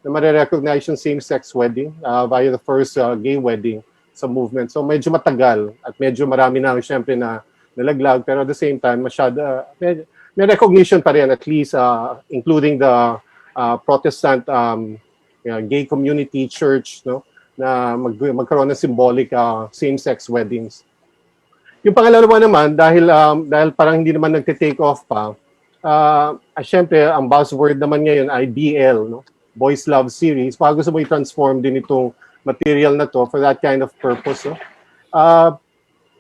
na marirecognize yung same-sex wedding via the first gay wedding sa movement. So medyo matagal at medyo marami na siyempre na nalaglag, pero at the same time may recognition pa rin, at least including the Protestant gay community church, no, na magkaroon ng symbolic same-sex weddings. Yung pangalawa naman, dahil parang hindi naman nagte-take off pa, syempre ang buzzword naman ngayon ay BL, no? Boys Love Series. Baka gusto mo i-transform din itong material na to for that kind of purpose. No?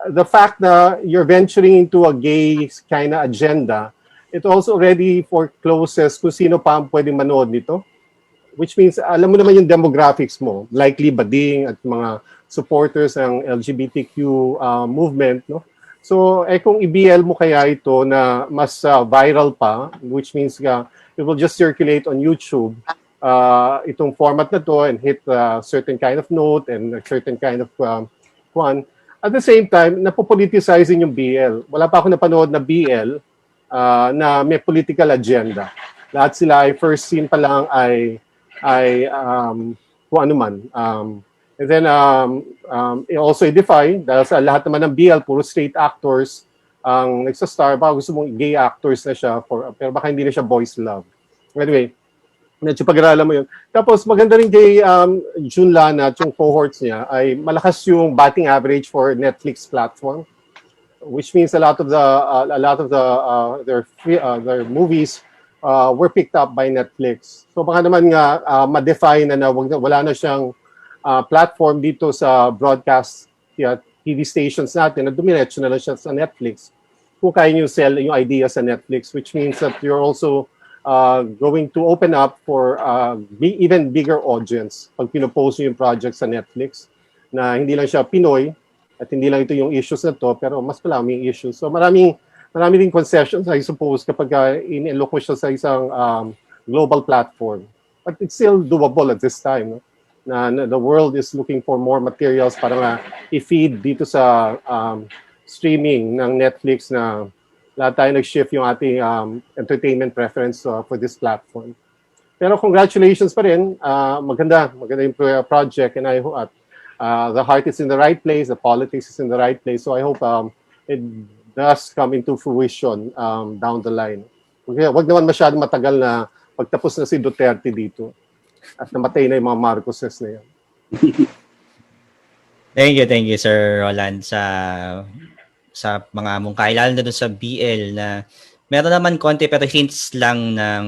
The fact na you're venturing into a gay kind of agenda, it also already forecloses kung sino pa ang pwedeng manood nito. Which means, alam mo naman yung demographics mo, likely bading at mga supporters ng LGBTQ movement. No? So, kung i-BL mo kaya ito na mas viral pa, which means it will just circulate on YouTube, itong format na to and hit a certain kind of note and a certain kind of one. At the same time, napopoliticizing yung BL. Wala pa ako napanood na BL na may political agenda. Lahat sila ay first scene pa lang ay kung ano man. And then also i-defy, dahil sa lahat naman ng BL, puro straight actors ang nagsastar. Baka gusto mong gay actors na siya, pero baka hindi na siya boys love. Anyway, medyo pag-aralan mo yun. Tapos maganda rin kay June Lana at yung cohorts niya ay malakas yung batting average for Netflix platform, which means a lot of their movies were picked up by Netflix. So baka naman nga ma-define na wala na siyang platform dito sa broadcast TV stations natin, na dumiretso na lang siya sa Netflix. Kung kaya nyo sell yung idea sa Netflix, which means that you're also going to open up for even bigger audience pag pinopost yung project sa Netflix, na hindi lang siya Pinoy at hindi lang ito yung issues na to, pero mas maraming issues. So maraming marami ding concessions, I suppose, kapag in-eloco siya sa isang global platform. But it's still doable at this time. No? Na the world is looking for more materials para nga i-feed dito sa streaming ng Netflix na lahat tayo nag-shift yung ating entertainment preference for this platform. Pero congratulations pa rin. Maganda yung project, and I hope the heart is in the right place, the politics is in the right place. So I hope it does come into fruition down the line. Wag naman masyadong matagal na pagtapos na si Duterte dito at namatay na yung mga Marcoses na yan. Thank you, Sir Roland, sa mga mungkahi, lalo na doon sa BL na meron naman konti pero hints lang ng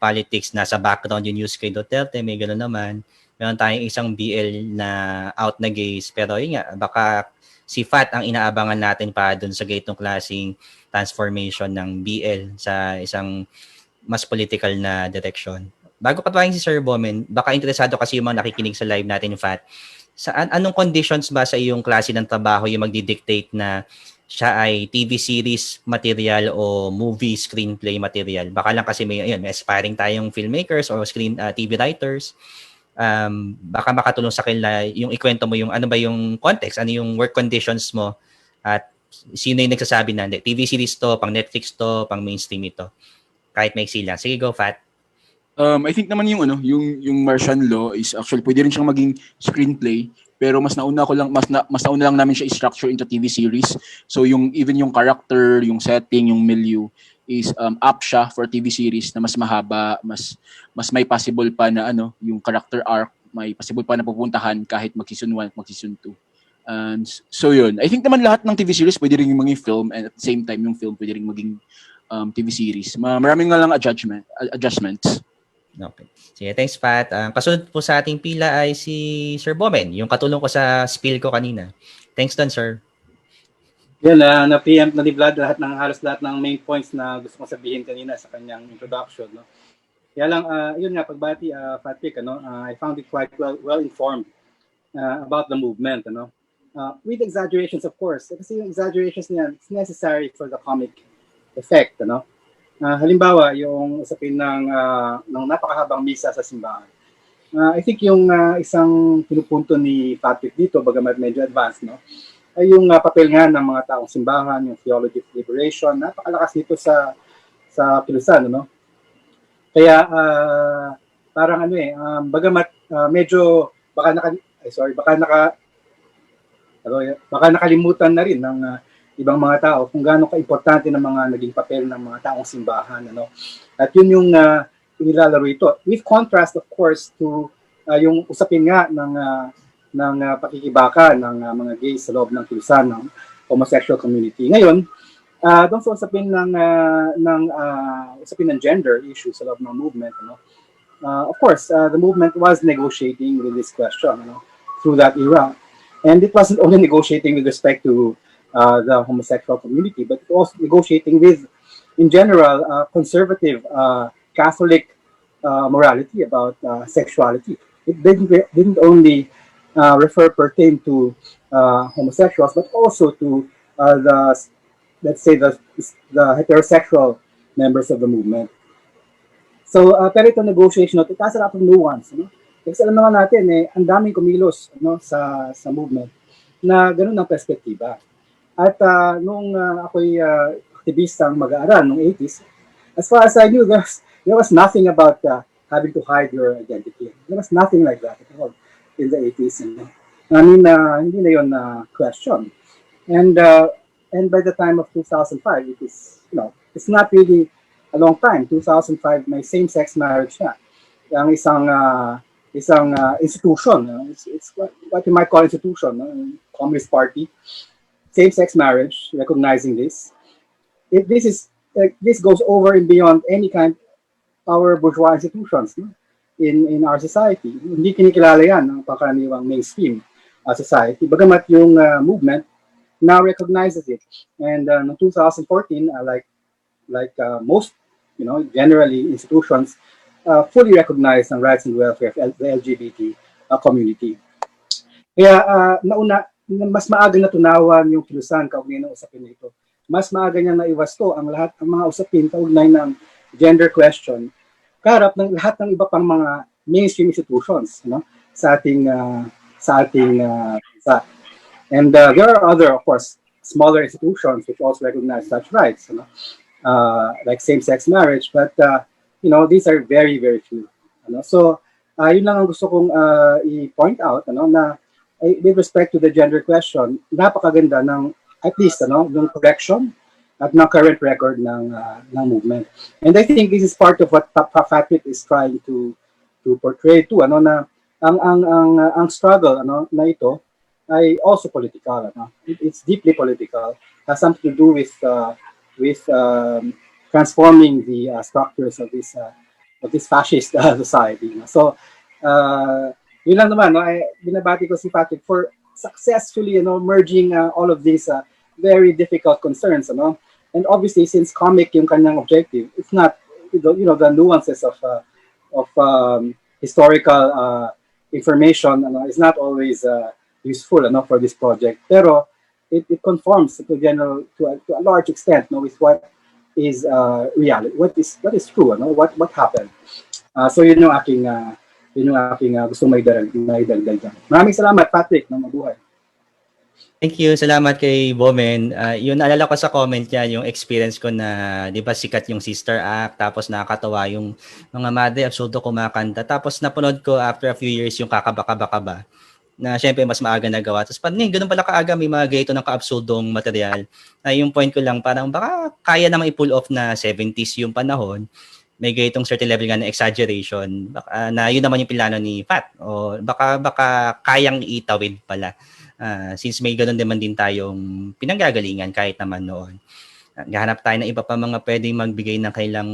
politics na sa background yung news kay Duterte, may gano'n naman. Meron tayong isang BL na out na gays, pero yun nga, baka si Fat ang inaabangan natin pa doon sa ganitong klaseng transformation ng BL sa isang mas political na direction. Bago patawagin si Sir Bomen, baka interesado kasi yung mga nakikinig sa live natin, Fat. Anong conditions ba sa iyong klase ng trabaho yung magdi-dictate na siya ay TV series material o movie screenplay material? Baka lang kasi may aspiring tayong filmmakers or TV writers. Baka makatulong sa kanila yung ikwento mo yung ano ba yung context, ano yung work conditions mo, at sino yung nagsasabi na TV series to, pang Netflix to, pang mainstream ito. Kahit may sila. Sige, go, Fat. I think naman yung Martian Law is actually pwede rin siyang maging screenplay, pero mas nauna lang namin siya i-structure into TV series. So even yung character, yung setting, yung milieu is up siya for TV series na mas mahaba, mas may possible pa na yung character arc, may possible pa na pupuntahan kahit mag-season 1 at mag-season 2. And so yun. I think naman lahat ng TV series pwede rin yung maging film, and at the same time yung film pwede rin maging TV series. Maraming nga lang adjustments. Okay. Sige, thanks, Pat. Kasunod po sa ating pila ay si Sir Bomen, yung katulong ko sa spiel ko kanina. Thanks doon, sir. Yun, na-preempt na ni Vlad halos lahat ng main points na gusto kong sabihin kanina sa kanyang introduction. No? Kaya lang, yun nga, pagbati, Patrick, I found it quite well-informed about the movement. With exaggerations, of course. Kasi yung exaggerations niya, it's necessary for the comic effect. Halimbawa, yung usapin ng napakahabang misa sa simbahan. I think yung isang pinupunto ni Patrick dito, bagamat medyo advanced, ay yung papel nga ng mga taong simbahan, yung theology of liberation, napakalakas nito sa kilusan, Kaya parang bagamat medyo baka nakalimutan na rin ng ibang mga tao kung gaano ka-importante ng mga naging papel ng mga taong simbahan. At yun yung inilalaro ito. With contrast, of course, to yung usapin nga ng pakikibaka ng mga gays sa loob ng kilusan ng homosexual community. Ngayon, doon sa usapin ng gender issues sa loob ng movement, of course, the movement was negotiating with this question through that era. And it wasn't only negotiating with respect to the homosexual community, but also negotiating with, in general, conservative Catholic morality about sexuality. It didn't only pertain to homosexuals, but also to the heterosexual members of the movement. So, pero ito negotiation, it has a lot of nuance. Kasi alam naman natin, ang daming kumilos sa movement na ganun ang perspektiba. At nung ako'y aktivistang mag-aaral noong 80s, as far as I knew, there was nothing about having to hide your identity. There was nothing like that at all in the 80s. I mean, hindi na yun question. And by the time of 2005, it is, it's not really a long time. 2005, may same-sex marriage na. Ang isang institution. It's what you might call institution, Communist Party. Same-sex marriage, recognizing this. This goes over and beyond any kind of our bourgeois institutions in our society. Hindi kinikilala yan ng pangkaraniwang mainstream society. Bagamat yung movement now recognizes it. And in 2014, like most, generally institutions fully recognize ang rights and welfare of the LGBT community. Kaya mas maagang natunawan yung kilusan kaugnay ng usapin nito mas maaga niyang naiwasto ang lahat ng mga usapin kaugnay ng gender question kaharap ng lahat ng iba pang mga mainstream institutions, no, sa ating bansa. And there are other, of course, smaller institutions which also recognize such rights, like same-sex marriage. But these are very, very few. So, yun lang ang gusto kong i-point out, na with respect to the gender question, napakaganda ng at least yung correction at ng current record ng movement. And I think this is part of what FATWIC is trying to portray too, na ang struggle na ito ay also political. It's deeply political. Has something to do with transforming the structures of this fascist society. So yun lang naman, binabati ko si Patrick for successfully merging all of these very difficult concerns, and obviously since comic yung kanyang objective, it's not the nuances of historical information is not always useful for this project, pero it conforms to a large extent with what is reality, what is true, what happened. So yun yung aking gusto may dagdag dyan. Maraming salamat, Patrick, mabuhay. Thank you. Salamat kay Bomen. Yun, naalala ko sa comment niya, yung experience ko na, di ba, sikat yung Sister Act, tapos nakakatawa yung mga Madre Absurdo kumakanta. Tapos napanood ko after a few years yung Kakabaka-Baka, na syempre mas maaga nagawa. Tapos ganun pala kaaga, may mga ganito ng kaabsurdong material. Yung point ko lang, parang baka kaya naman i-pull off na 70s yung panahon. May ganitong certain level nga na exaggeration. Baka, na yun naman yung plano ni Pat. O baka kayang itawid pala. Since may ganun naman din tayong pinanggagalingan kahit naman noon. Gahanap tayo ng iba pa mga pwedeng magbigay ng kailang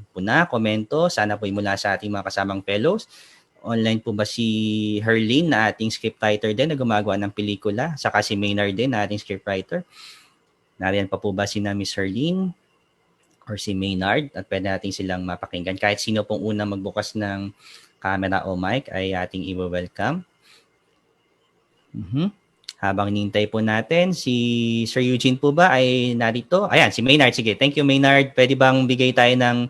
puna, komento. Sana po mula sa ating mga kasamang fellows. Online po ba si Herlene na ating scriptwriter din na gumagawa ng pelikula? Saka si Maynard din na ating scriptwriter. Nariyan pa po ba si na Miss Herlene or si Maynard? At pwede natin silang mapakinggan. Kahit sino pong unang magbukas ng camera o mic ay ating i-welcome. Habang nintay po natin, si Sir Eugene po ba ay narito? Ayan, si Maynard. Sige, thank you Maynard. Pwede bang bigay tayo ng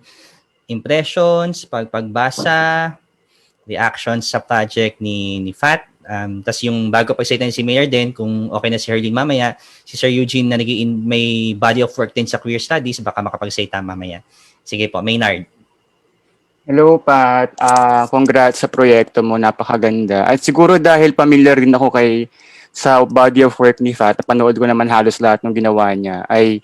impressions, pagbasa, reactions sa project ni Fat? Tapos yung bago pa excited si Mayor din, kung okay na si Herlene mamaya, si Sir Eugene na may body of work din sa queer studies, baka makapag-excited mamaya. Sige po, Maynard. Hello, Pat. Congrats sa proyekto mo. Napakaganda. At siguro dahil familiar rin ako sa body of work ni Fat, panood ko naman halos lahat ng ginawa niya, ay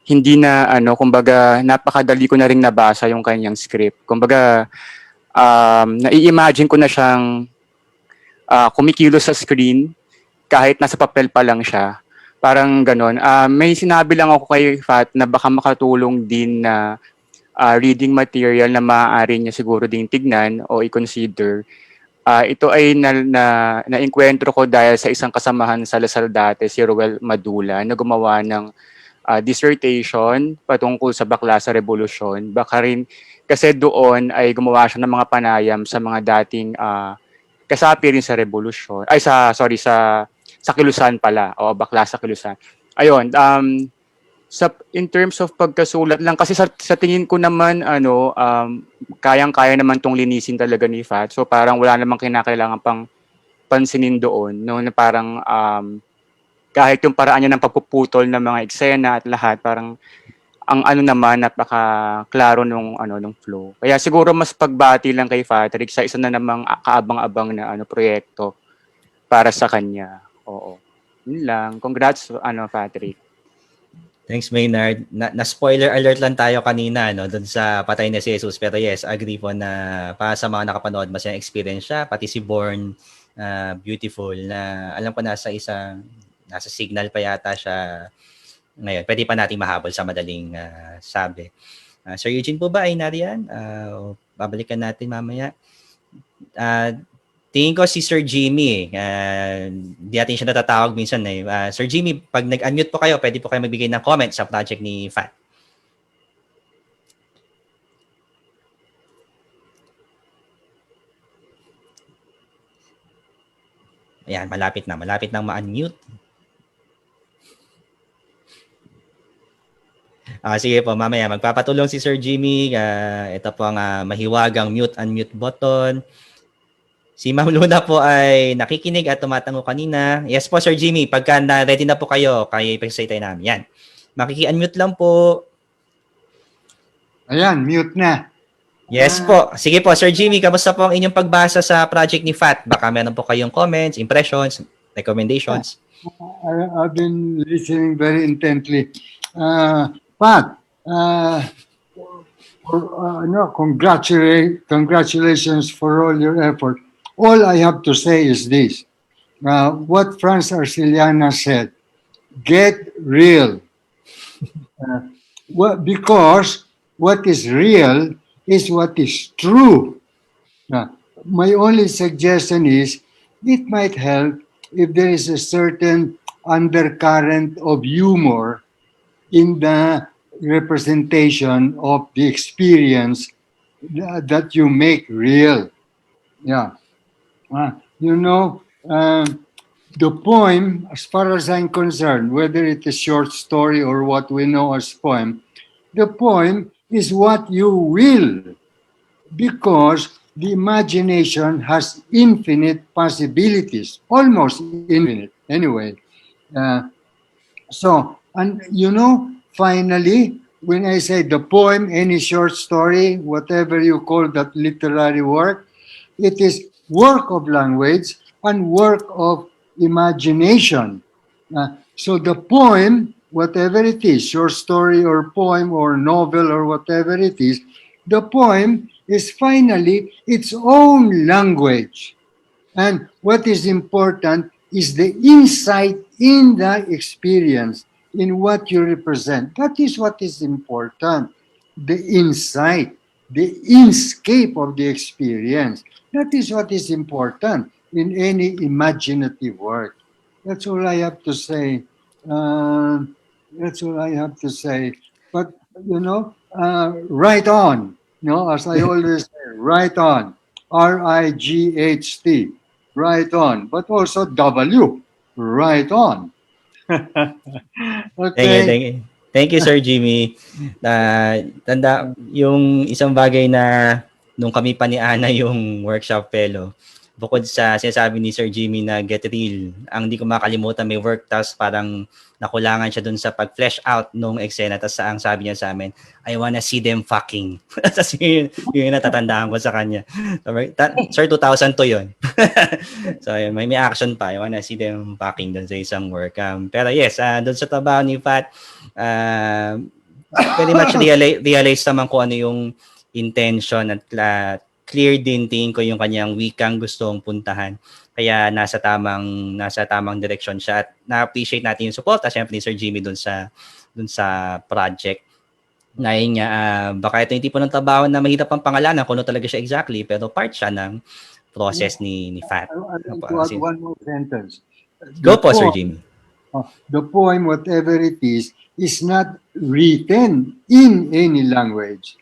hindi na, kumbaga, napakadali ko na rin nabasa yung kanyang script. Kumbaga, nai-imagine ko na siyang kumikilos sa screen kahit nasa papel pa lang siya. Parang ganon. May sinabi lang ako kay Fat na baka makatulong din na reading material na maaari niya siguro ding tignan o i-consider. Ito ay na-enkwentro ko dahil sa isang kasamahan sa Lasal dati, si Roel Madula, na gumawa ng dissertation patungkol sa bakla sa revolusyon. Baka rin kasi doon ay gumawa siya ng mga panayam sa mga dating kasapi rin sa revolusyon. Sa Kilusan pala. O bakla sa Kilusan. Ayun, in terms of pagkasulat lang, kasi sa tingin ko naman, kayang-kaya naman tong linisin talaga ni Fat. So parang wala namang kinakailangan pang pansinin doon, no, na parang kahit yung paraan niya ng pagpuputol ng mga eksena at lahat, parang ang naman, napaka-klaro nung flow. Kaya siguro mas pagbati lang kay Patrick sa isa na namang kaabang-abang na proyekto para sa kanya. Oo. Yun lang. Congrats, Patrick. Thanks, Maynard. Na-spoiler alert lang tayo kanina doon sa Patay na si Jesus. Pero yes, agree po na para sa mga nakapanood, masayang experience siya. Pati si Born, beautiful, na alam ko nasa signal pa yata siya ngayon. Pwede pa natin mahabol sa madaling sabi. Sir Eugene po ba ay nariyan? Babalikan natin mamaya. Tingin ko si Sir Jimmy, di natin siya natatawag minsan eh. Sir Jimmy, pag nag-unmute po kayo, pwede po kayo magbigay ng comment sa project ni Fat. Ayan, malapit na ma-unmute. Sige po, mamaya magpapatulong si Sir Jimmy. Ito po ang mahiwagang mute-unmute button. Si Ma'am Luna po ay nakikinig at tumatango kanina. Yes po, Sir Jimmy. Pagka ready na po kayo, kaya ipag-say tayo namin. Yan. Makiki-unmute lang po. Ayan, mute na. Yes po. Sige po, Sir Jimmy, kamusta po ang inyong pagbasa sa project ni FAT? Baka meron po kayong comments, impressions, recommendations. I've been listening very intently. Pat, congratulations for all your effort. All I have to say is this. What Franz Arceliana said, get real. Because what is real is what is true. My only suggestion is it might help if there is a certain undercurrent of humor in the representation of the experience that you make real. Yeah. The poem, as far as I'm concerned, whether it is short story or what we know as poem, the poem is what you will, because the imagination has infinite possibilities, almost infinite anyway. Finally, when I say the poem, any short story, whatever you call that literary work, it is work of language and work of imagination. So the poem, whatever it is, short story or poem or novel or whatever it is, the poem is finally its own language. And what is important is the insight in the experience, in what you represent. That is what is important. The insight, the inscape of the experience. That is what is important in any imaginative work. That's all I have to say. That's all I have to say. But, right on. As I always say, right on. RIGHT. Right on. But also W. Right on. Okay. Thank you, Sir Jimmy. Tanda, yung isang bagay na nung kami pa ni Ana yung workshop fellow, bukod sa sinasabi ni Sir Jimmy na get real, ang di ko makalimutan, may work task parang nakulangan siya dun sa pag-flesh out nung eksena. Tapos ang sabi niya sa amin, I wanna see them fucking. Tapos yun natatandaan ko sa kanya. Sir, 2002 yun. So yun, may action pa. I wanna see them fucking dun sa isang work. Pero yes, dun sa trabaho ni Fat, very much realize naman kung ano yung intention at clear din tingin ko yung kanyang wikang gustong puntahan. Kaya nasa tamang direction siya at na-appreciate natin yung support syempre ni Sir Jimmy dun sa project. Na yun nga, baka ito yung tipo ng trabaho na mahirap ang pangalanan kung ano talaga siya exactly, pero part siya ng process ni Fat. I want to add one more sentence. Go po, Sir Jimmy. The poem, whatever it is not written in any language.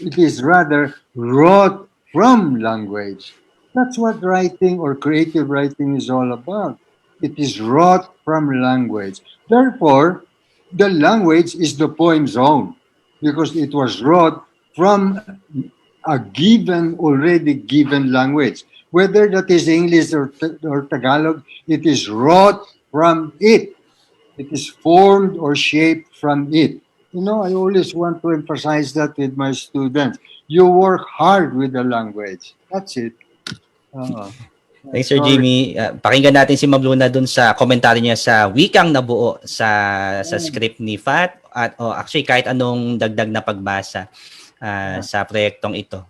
It is rather wrought from language. That's what writing or creative writing is all about. It is wrought from language. Therefore, the language is the poem's own because it was wrought from a already given language. Whether that is English or Tagalog, it is wrought from it. It is formed or shaped from it. I always want to emphasize that with my students. You work hard with the language. That's it. Thanks, Sir Jimmy. Pakinggan natin si Ma'am Luna dun sa komentaryo niya sa wikang nabuo sa script ni Fat at actually kahit anong dagdag na pagbasa sa proyektong ito.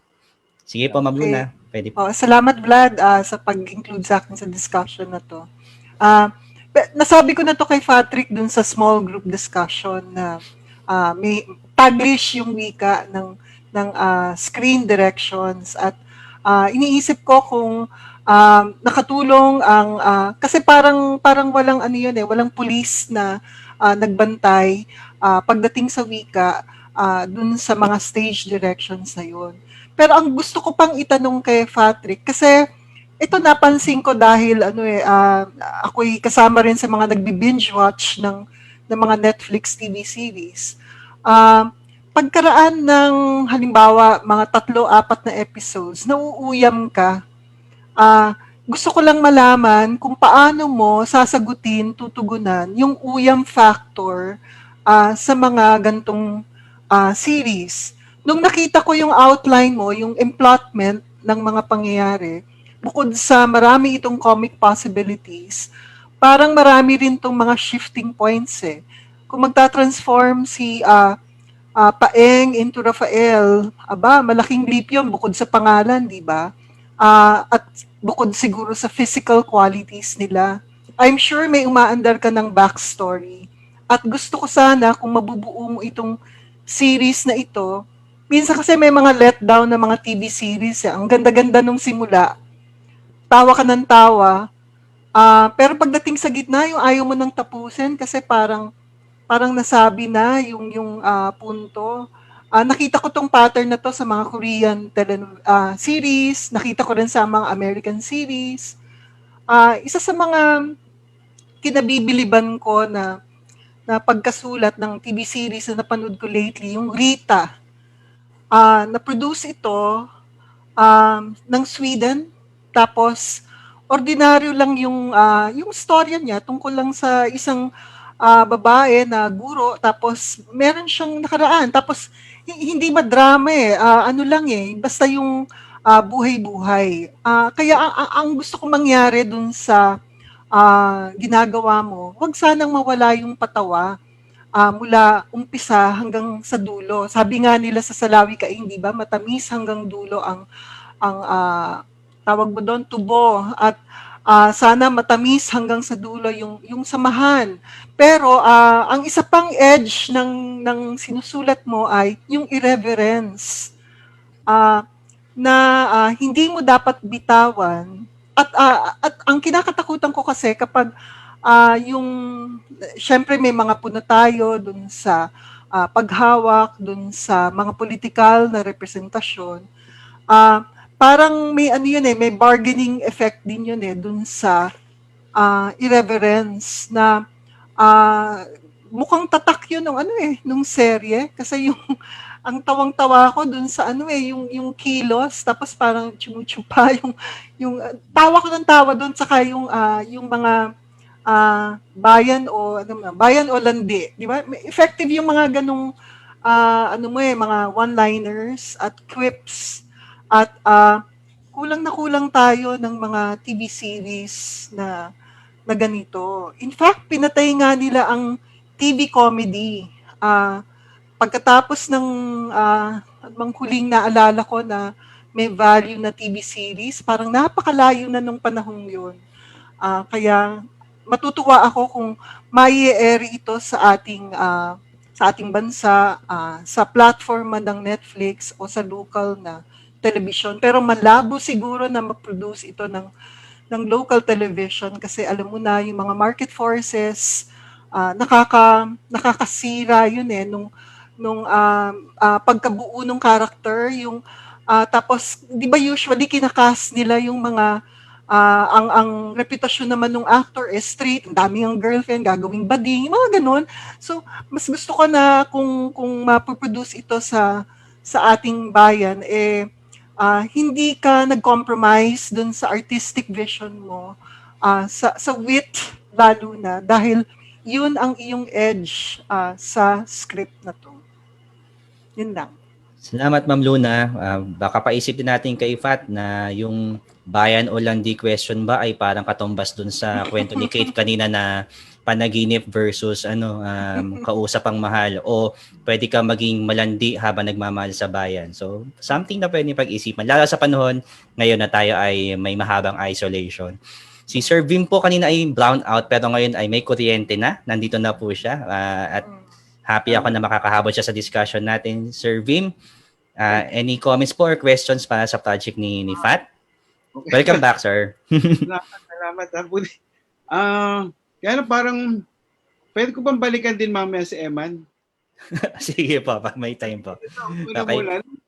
Sige po, Ma'am Luna. Pwede po. Salamat, Vlad, sa pag-include sa akin sa discussion na to. Nasabi ko na to kay Patrick dun sa small group discussion na may Taglish yung wika ng screen directions at iniisip ko kung nakatulong ang kasi parang walang walang police na nagbantay pagdating sa wika dun sa mga stage directions na yun. Pero ang gusto ko pang itanong kay Patrick kasi ito napansin ko dahil ako'y kasama rin sa mga nagbi-binge watch ng mga Netflix TV series. Pagkaraan ng halimbawa mga 3, 4 na episodes, nauuyam ka. Gusto ko lang malaman kung paano mo sasagutin, tutugunan yung uyam factor sa mga gantong series. Nung nakita ko yung outline mo, yung emplotment ng mga pangyayari, bukod sa marami itong comic possibilities, parang marami rin tong mga shifting points eh. Kung magta-transform si Paeng into Rafael, malaking leap yun bukod sa pangalan, di ba? At bukod siguro sa physical qualities nila. I'm sure may umaandar ka ng backstory. At gusto ko sana kung mabubuo mo itong series na ito. Minsan kasi may mga letdown na mga TV series. Ang ganda-ganda nung simula. Tawa ka ng tawa. Pero pagdating sa gitna, yung ayaw mo nang tapusin kasi parang nasabi na yung punto. Nakita ko tong pattern na to sa mga Korean series, nakita ko rin sa mga American series. Isa sa mga kinabibiliban ko na pagkasulat ng TV series na napanood ko lately, yung Rita. Na-produce ito ng Sweden. Tapos, ordinaryo lang yung storya niya tungkol lang sa isang babae na guro, tapos meron siyang nakaraan, tapos hindi madrama eh, ano lang eh, basta yung buhay-buhay. Kaya ang gusto ko mangyari dun sa ginagawa mo, wag sanang mawala yung patawa mula umpisa hanggang sa dulo. Sabi nga nila sa Salawi Kaing, di ba, matamis hanggang dulo ang tawag mo doon, tubo, at sana matamis hanggang sa dulo yung samahan. Pero ang isa pang edge ng sinusulat mo ay yung irreverence na hindi mo dapat bitawan. At ang kinakatakutan ko kasi kapag syempre may mga puna tayo dun sa paghawak, dun sa mga politikal na representasyon, parang may may bargaining effect din yun dun sa irreverence na mukhang tatak yun nung serye kasi ang tawang-tawa ko dun sa yung kilos, tapos parang chumuchupa yung tawa ko ng tawa dun, saka yung mga bayan o landi, di ba? Effective yung mga ganung mga one-liners at quips. At kulang na kulang tayo ng mga TV series na ganito. In fact, pinatay nga nila ang TV comedy. Pagkatapos ng huling naalala ko na may value na TV series, parang napakalayo na nung panahong yun. Kaya matutuwa ako kung mai-air ito sa ating bansa, sa platform man ng Netflix o sa local na television. Pero malabo siguro na mag-produce ito ng local television kasi alam mo na yung mga market forces, nakakasira yun nung pagkabuo ng character, tapos di ba usually kinakast nila yung mga ang reputasyon naman ng actor is straight, ang daming ang girlfriend, gagawing bading, mga ganun. So mas gusto ko na kung mapoproduce ito sa ating bayan, hindi ka nag-compromise dun sa artistic vision mo, sa wit lalo na, dahil yun ang iyong edge sa script na to. Yun lang. Salamat, Ma'am Luna. Baka paisip din natin kay Fat na yung bayan o landi question ba ay parang katumbas dun sa kwento ni Kate kanina na panaginip versus kausap ang mahal, o pwede ka maging malandi habang nagmamahal sa bayan. So, something na pwede pag-isipan. Lalo sa panahon ngayon na tayo ay may mahabang isolation. Si Sir Vim po kanina ay brown out pero ngayon ay may kuryente na. Nandito na po siya. At happy ako na makakahabol siya sa discussion natin. Sir Vim, any comments po or questions para sa project ni Fat? Welcome back, sir. Salamat. Kaya parang, pwede ko bang balikan din mamaya si Eman? Sige po, pag may time po. Okay.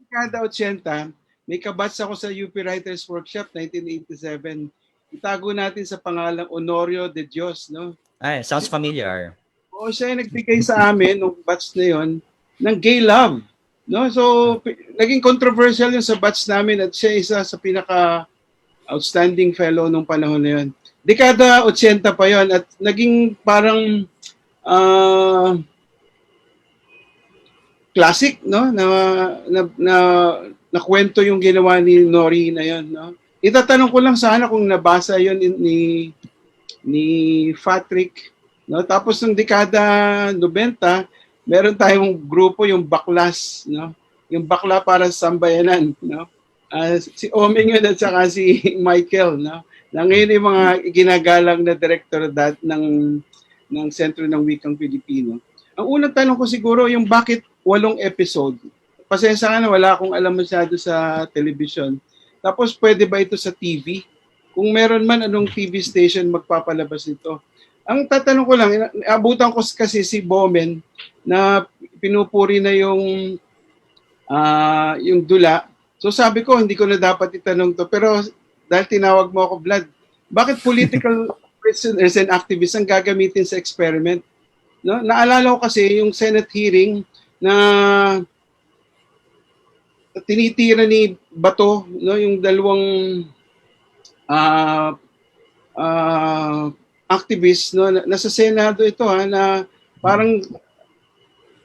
Kada 80, may kabatch ako sa UP Writers Workshop 1987. Itago natin sa pangalang Honorio de Dios, no? Ay, sounds familiar. Oo, siya yung nagbigay sa amin nung batch na yon ng gay love. No? So, naging controversial yun sa batch namin at siya isa sa pinaka-outstanding fellow nung panahon na yun. Dekada 80 pa yon at naging parang classic, no? Na kwento yung ginawa ni Nori na yon, no? Itatanong ko lang sana kung nabasa yon ni Patrick, no? Tapos ng dekada 90, meron tayong grupo yung Baklas, no? Yung Bakla para sa Sambayanan, no? Si Omeng yun at saka si Michael, no? Na ngayon yung mga ginagalang na director ng Sentro ng Wikang Pilipino. Ang unang tanong ko siguro yung bakit 8 episode? Pasensya ka na, wala akong alam masyado sa television. Tapos pwede ba ito sa TV? Kung meron man, anong TV station magpapalabas ito? Ang tatanong ko lang, abutan ko kasi si Bomen na pinupuri na yung dula. So sabi ko, hindi ko na dapat itanong to. Pero dahil tinawag mo ako, Vlad, bakit political prisoners and activists ang gagamitin sa experiment? No? Naalala ko kasi yung Senate hearing na tinitira ni Bato, no, yung dalawang activists, no, nasa Senado ito na parang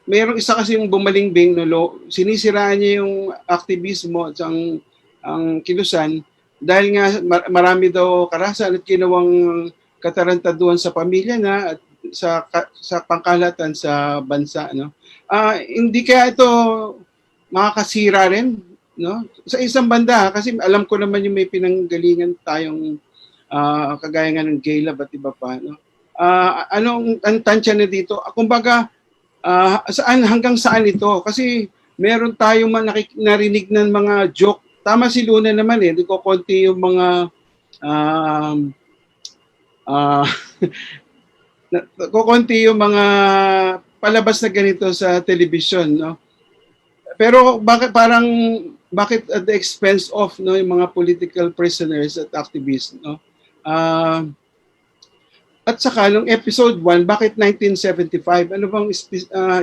mayroong isa kasi yung bumalingbing, no, sinisiraan niya yung aktivismo at ang kilusan dahil nga marami daw karahasan at ginawang katarantaduhan sa pamilya na at sa pangkalahatan sa bansa, no. Hindi kaya ito makakasira rin, no? Sa isang banda, kasi alam ko naman yung may pinanggalingan tayong kagaya nga ng gay love at iba pa, no? Anong ang tansya na dito? Kumbaga, hanggang saan ito? Kasi meron tayong narinig ng mga joke. Tama si Luna naman di ko konti yung mga kukunti yung mga palabas na ganito sa television, no? Pero bakit at the expense of, no, yung mga political prisoners at activists, no? At saka nung episode 1, bakit 1975? Ano bang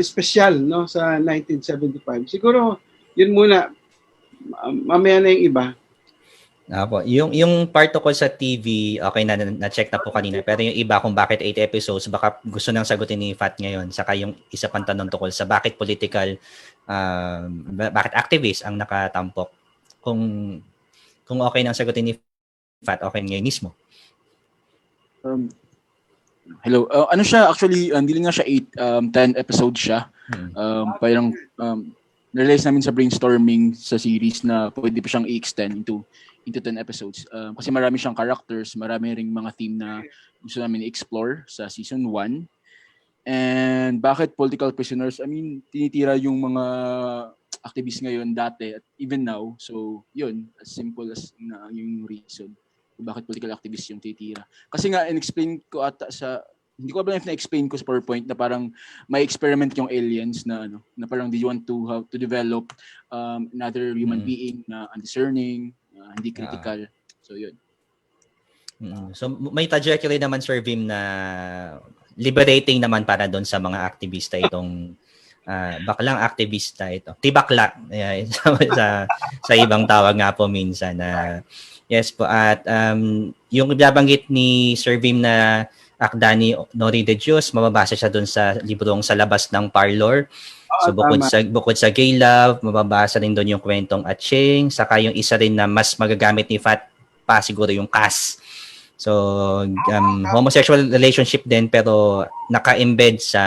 special, no, sa 1975? Siguro yun muna. Mamaya na yung iba. Apo, yung part ko sa TV, okay na-check na po kanina. Pero yung iba kung bakit 8 episodes, baka gusto nang sagutin ni Fat ngayon. Saka yung isa pang tanong tungkol sa bakit political, bakit activist ang nakatampok. Kung okay nang sagutin ni Fat, okay ngayon mismo. Hello. Ano siya, actually, hindi lang nga siya 10 episodes siya. Parang na-realize namin sa brainstorming sa series na pwede pa siyang i-extend into 10 episodes. Kasi marami siyang characters, marami ring mga theme na gusto namin i-explore sa season 1. And bakit political prisoners? I mean, tinitira yung mga activists ngayon dati at even now. So, yun, as simple as yung reason. Bakit political activists yung tinitira. Kasi nga, in-explain ko ata hindi ko alam if na-explain ko sa PowerPoint na parang may experiment yung aliens na parang they want to develop another human being na undiscerning, hindi critical. So, yun. So, may trajectory naman, Sir Vim, na liberating naman para doon sa mga aktivista itong baklang aktivista ito. Tibakla. Sa ibang tawag nga po minsan. Yes po. At yung nabanggit ni Sir Vim na akda ni Nori de Dios, mababasa siya doon sa librong Sa Labas ng Parlor. So bukod sa gay love, mababasa rin doon yung kwentong Aching, saka yung isa rin na mas magagamit ni Fat pa siguro yung Cas. So homosexual relationship din pero naka-embed sa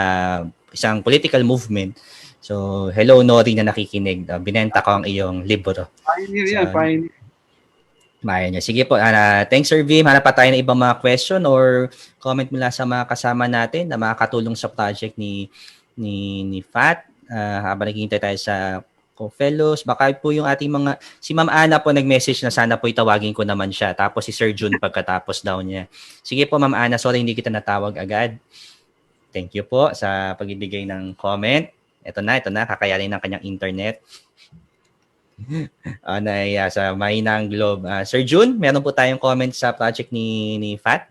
isang political movement. So hello Nori na nakikinig, binenta ko ang iyong libro. Pioneer yan, pioneer. Maya niya. Sige po. Thanks, Sir Vim. Hanap pa tayo ng ibang mga question or comment mula sa mga kasama natin na makakatulong sa project ni Fat. Habang naghihintay tayo sa co-fellows. Baka po yung ating mga... Si Ma'am Ana po nag-message na sana po itawagin ko naman siya. Tapos si Sir June pagkatapos daw niya. Sige po, Ma'am Ana. Sorry, hindi kita natawag agad. Thank you po sa pagbibigay ng comment. Ito na. Kakayanin ng kanyang internet. Sa Mahinang Globe. Sir June, meron po tayong comment sa project ni Fat,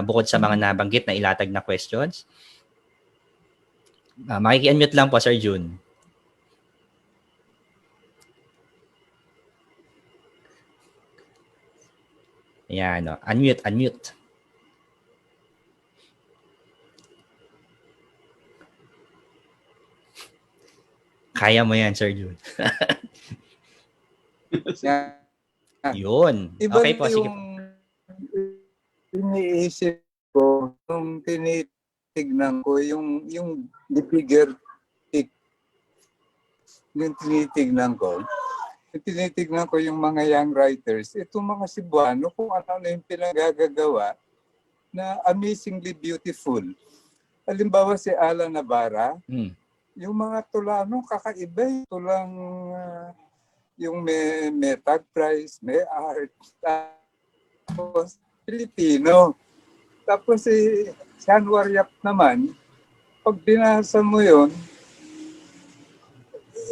bukod sa mga nabanggit na ilatag na questions. Makiki-unmute lang po, Sir June. Ayan, unmute, unmute. Kaya mo yan, Sir Jun. Yun. Iba Okay po, sige po. yung iniisip ko nung tinitignan ko yung the bigger pic, yung tinitignan ko yung mga young writers, itong mga Cebuano, kung ano yung pinagagagawa na amazingly beautiful. Halimbawa si Alan Navarra, yung mga tula, kakaiba yung tulang yung may tag price, may art, tapos Filipino. Tapos si Anwar Yap naman, pag binasa mo yun,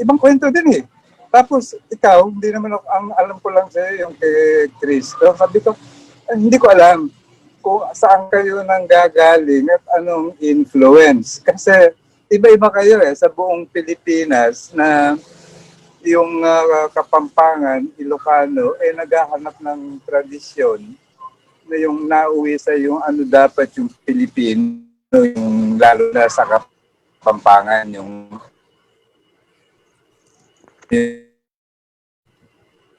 ibang kwento din eh. Tapos ikaw, hindi naman ako, ang alam ko lang sa'yo yung kay Cristo. Sabi ko, hindi ko alam kung saan kayo nang gagaling at anong influence. Kasi iba-iba kayo sa buong Pilipinas na yung Kapampangan, Ilocano, naghahanap ng tradisyon na yung nauwi sa yung ano dapat yung Pilipino, yung lalo na sa Kapampangan, yung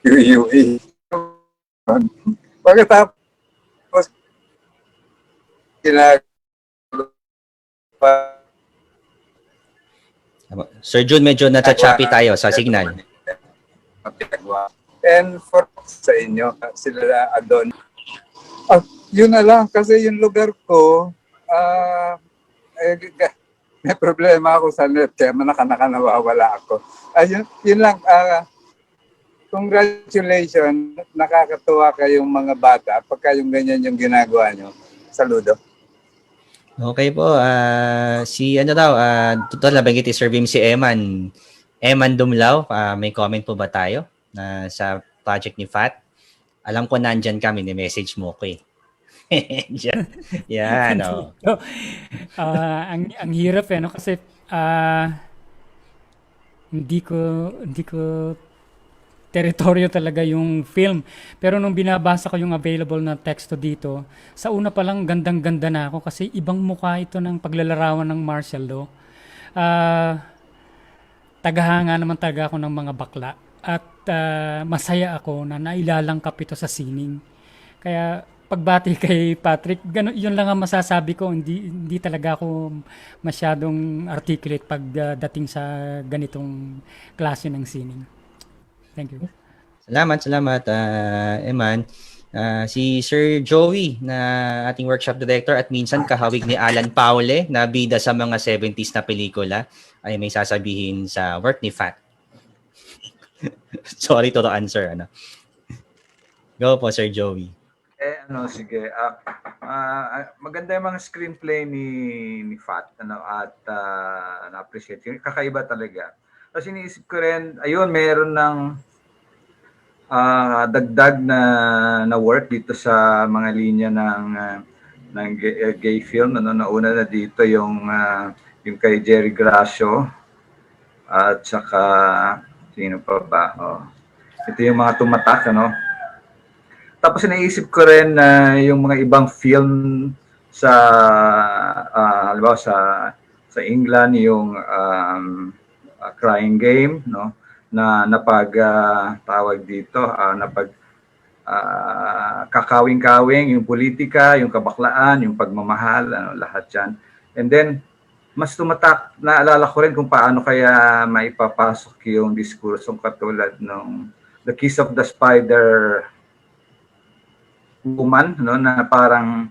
UE. Pagkatapos Sir Jun, medyo nachachappy tayo sa signal. And for sa inyo, sila Adon. Yun na lang, kasi yung lugar ko, may problema ako sa net, kaya nawawala ako. Yun lang, congratulations, nakakatuwa kayong mga bata pagka yung ganyan yung ginagawa nyo. Saludo. Okay po. Total nabanggit ni Sir Vim si Eman. Eman Dumlao, may comment po ba tayo sa project ni Fat? Alam ko nandyan kami, ni-message mo ko eh. Yan, ang hirap no kasi hindi ko teritoryo talaga yung film. Pero nung binabasa ko yung available na teksto dito, sa una pa lang gandang-ganda na ako kasi ibang mukha ito ng paglalarawan ng martial law. Tagahanga naman talaga ako ng mga bakla at masaya ako na nailalangkap ito sa sining. Kaya pagbati kay Patrick, yun lang ang masasabi ko. Hindi talaga ako masyadong articulate pagdating sa ganitong klase ng sining. Thank you. Salamat, Eman. Si Sir Joey na ating workshop director at minsan kahawig ni Alan Paule na bida sa mga 70s na pelikula ay may sasabihin sa work ni Fat. Sorry to answer. Go po, Sir Joey. Sige. Maganda yung mga screenplay ni Fat at na-appreciate yun. Kakaiba talaga. Kasi iniisip ko rin, ayun, meron ng dagdag na work dito sa mga linya ng gay film. Nauna na dito yung kay Jerry Gracio at saka sino pa ba? Ito yung mga tumatak, Tapos naisip ko rin na yung mga ibang film sa halimbawa sa England yung Crying Game, na napag-tawag dito, kakawing-kawing, yung politika, yung kabaklaan, yung pagmamahal, lahat yan. And then, mas tumatak, naalala ko rin kung paano kaya maipapasok yung diskursong katulad ng The Kiss of the Spider Woman, na parang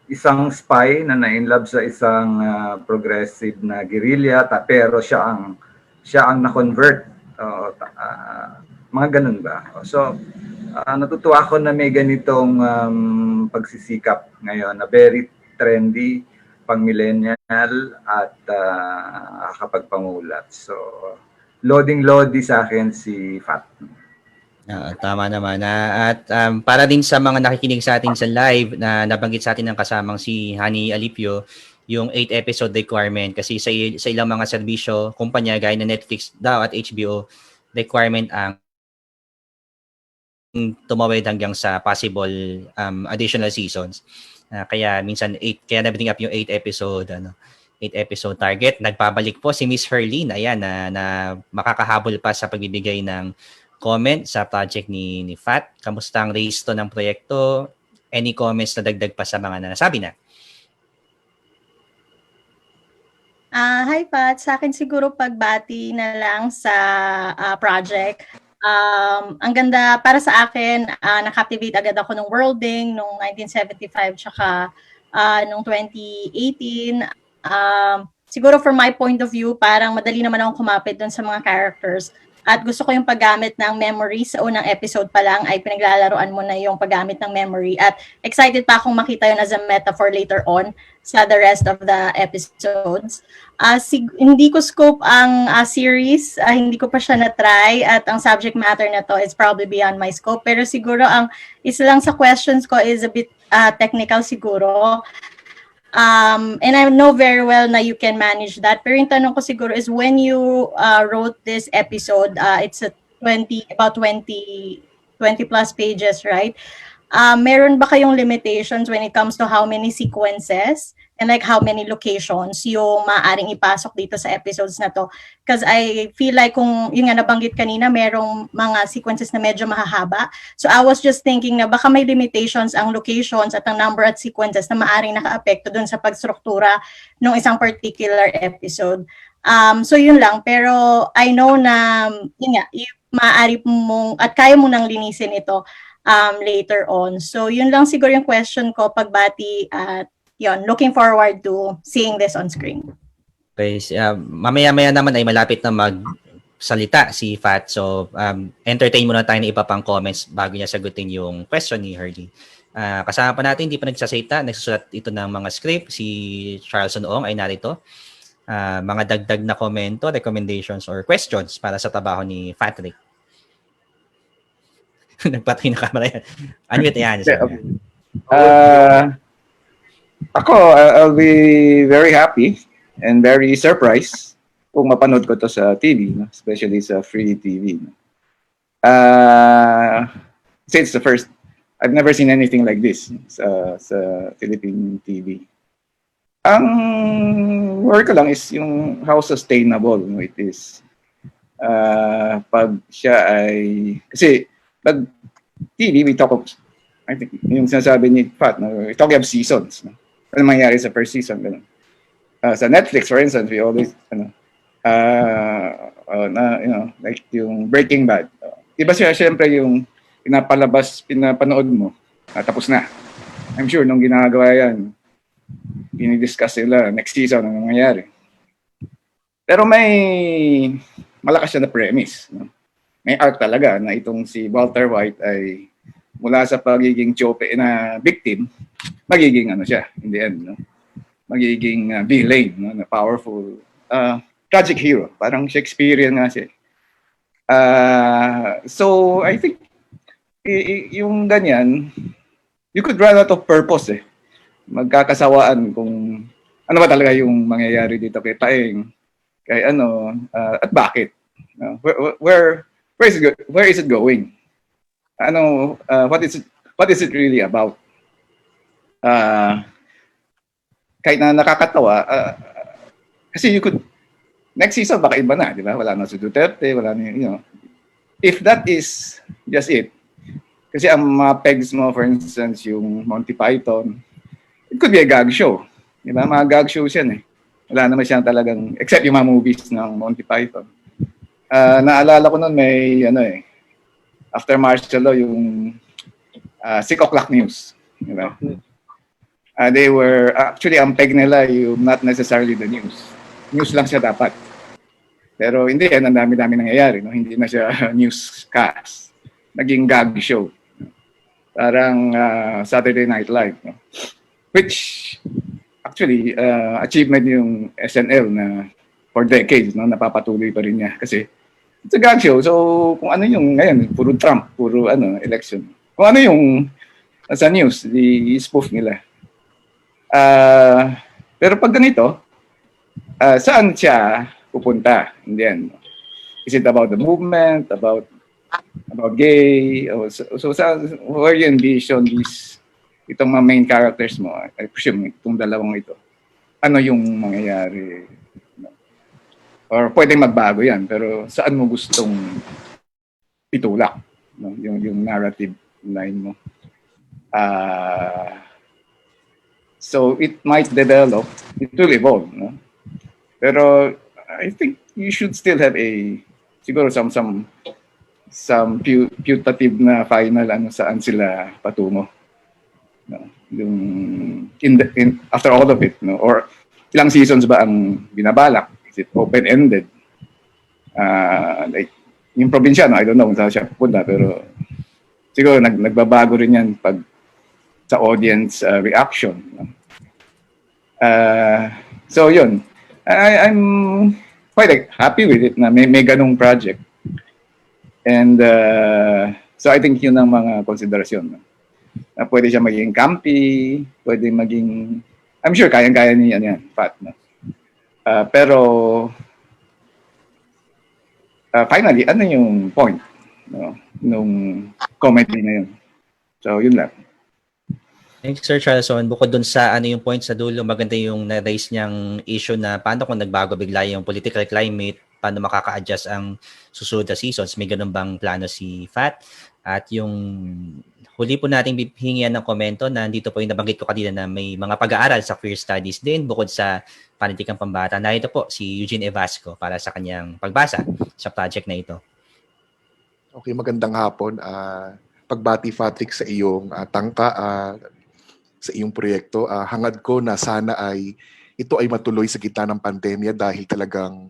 isang spy na na-inlove sa isang progressive na guerrilla, pero siya ang na-convert. Mga ganun ba? So, natutuwa ako na may ganitong pagsisikap ngayon na very trendy, pang-millennial at kapagpangulat. So, loading-lodi sa akin si Fat. Tama naman. At para din sa mga nakikinig sa atin sa live na nabanggit sa atin ng kasamang si Hani Alipio, yung 8-episode requirement kasi sa ilang mga serbisyo, kumpanya gaya na Netflix daw at HBO, requirement ang tumawid hanggang sa possible additional seasons. Kaya minsan 8, kaya na-bring up yung 8 episode target. Nagpabalik po si Miss Herlene, ayan, na makakahabol pa sa pagbibigay ng comment sa project ni Fat. Kamusta ang race to ng proyekto? Any comments na dagdag pa sa mga nasabi na? Hi Pat, sa akin siguro pagbati na lang sa project. Ang ganda para sa akin, na-captivate agad ako ng worlding nung 1975 tsaka nung 2018. Siguro from my point of view, parang madali naman akong kumapit dun sa mga characters. At gusto ko yung paggamit ng memory. Sa unang episode pa lang ay pinaglalaroan mo na yung paggamit ng memory. At excited pa akong makita yun as a metaphor later on sa the rest of the episodes. Hindi ko scope ang series. Hindi ko pa siya na-try. At ang subject matter na to is probably beyond my scope. Pero siguro ang isa lang sa questions ko is a bit technical siguro. And I know very well na you can manage that. Pero yung tanong ko siguro is when you wrote this episode, it's about 20 plus pages, right? Meron ba kayong limitations when it comes to how many sequences and like how many locations yung maaaring ipasok dito sa episodes na to? Because I feel like kung yung nga nabanggit kanina, merong mga sequences na medyo mahahaba. So I was just thinking na baka may limitations ang locations at ang number at sequences na maaaring naka-apekto dun sa pagstruktura ng isang particular episode. So yun lang. Pero I know na yun nga, maaari mong at kaya mo nang linisin ito later on. So yun lang siguro yung question ko pagbati at yun, looking forward to seeing this on screen. Okay, mamaya-maya naman ay malapit na magsalita si Fat. So entertain muna tayo ng iba pang comments bago niya sagutin yung question ni Herlene. Kasama pa natin, hindi pa nagsasalita, nagsusulat ito ng mga script. Si Charles Noong ay narito. Mga dagdag na komento, recommendations, or questions para sa trabaho ni Patrick. Nagpatay na camera yan. Unmute yan. I'll be very happy and very surprised kung mapanood ko to sa TV, no? Especially sa free TV. No? Since the first, I've never seen anything like this sa Philippine TV. Ang worry ko lang is yung how sustainable it is. Pag siya ay, kasi pag TV, we talk of, I think, yung sinasabi ni Pat, no? We talk of seasons. No? Ano mangyari sa first season? Ganun. Sa Netflix, for instance, we always, like yung Breaking Bad. Iba siya, syempre, yung pinapanood mo, tapos na. I'm sure, nung ginagawa yan, dinidiscuss nila, next season, ano mangyayari. Pero may malakas siya na premise. No? May arc talaga na itong si Walter White ay mula sa pagiging chope na victim, magiging siya in the end, no? Magiging villain, no? Na powerful, tragic hero, parang Shakespearean nga siya. So I think yung ganyan, you could run out of purpose eh. Magkakasawaan kung ano ba talaga yung mangyayari dito kay Taeng, kay at bakit? Where is it going? What is it really about? Kahit na nakakatawa, kasi you could, next season baka iba na, di ba? Wala na si Duterte, wala na, if that is just it, kasi ang mga pegs mo, for instance, yung Monty Python, it could be a gag show. Di ba? Mga gag shows yan eh. Wala naman siyang talagang, except yung mga movies ng Monty Python. Naalala ko nun may, after martial law, yung 6 o'clock news. You know? They were, actually, ang peg nila yung not necessarily the news. News lang siya dapat. Pero hindi yan, ang dami-dami nangyayari. No? Hindi na siya newscast. Naging gag show. Parang Saturday Night Live. No? Which, actually, achievement yung SNL na for decades, no? Napapatuloy pa rin niya. Kasi, it's a gag show. So, kung ano yung ngayon, puro Trump, puro election. Kung ano yung sa news, i-spoof nila. Pero pag ganito, saan siya pupunta? And then, is it about the movement, about about gay. Where you envision itong mga main characters mo, I presume itong dalawang ito, ano yung mangyayari? Or pwedeng magbago yan, pero saan mo gustong itulak, no? Yung narrative line mo? So it might develop, it will evolve, no? Pero I think you should still have siguro some putative na final saan sila patungo, no? Yung after all of it, no? Or ilang seasons ba ang binabalak? Is it open-ended? Like yung probinsyano, I don't know kung saan siya pupunta, pero siguro nagbabago rin yan pag sa audience reaction, no? So yun, I'm quite happy with it na may ganung project. And so I think yun ang mga konsiderasyon, no? Na pwede siya maging campy, pwede maging, I'm sure kayang-kaya niya yan, Fat, no? Pero finally, ano yung point, no, nung comedy na yun? So yun lang. Thanks, Sir Charleson. Bukod dun sa yung point sa dulo, maganda yung na-raise niyang issue na paano kung nagbago bigla yung political climate, paano makaka-adjust ang susunod na seasons. May ganun bang plano si Fat? At yung huli po nating hihingian ng komento na dito po yung nabanggit ko kanina na may mga pag-aaral sa queer studies din bukod sa panitikang pambata. Narito po si Eugene Evasco para sa kanyang pagbasa sa project na ito. Okay, magandang hapon. Pagbati, Patrick, sa iyong tangka, sa iyong proyekto. Hangad ko na sana ito ay matuloy sa gitna ng pandemya dahil talagang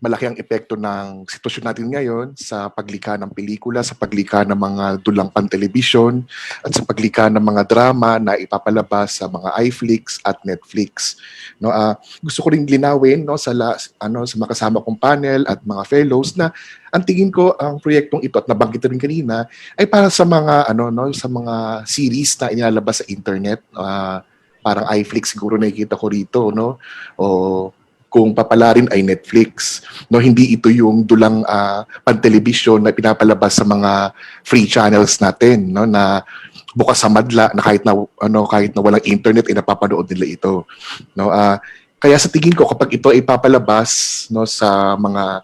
malaki ang epekto ng sitwasyon natin ngayon sa paglikha ng pelikula, sa paglikha ng mga dulang pan-television, at sa paglikha ng mga drama na ipapalabas sa mga iFlix at Netflix. No, gusto ko ring linawin, no, sa mga kasama kong panel at mga fellows na ang tingin ko ang proyektong ito at nabanggit rin kanina ay para sa mga sa mga series na inilalabas sa internet, parang iFlix siguro nakikita ko rito, no, o kung papalarin ay Netflix, no, hindi ito yung dulang pan-television na pinapalabas sa mga free channels natin, no, na bukas sa madla na kahit na walang internet napapanood nila ito, no. Kaya sa tingin ko kapag ito ay papalabas, no, sa mga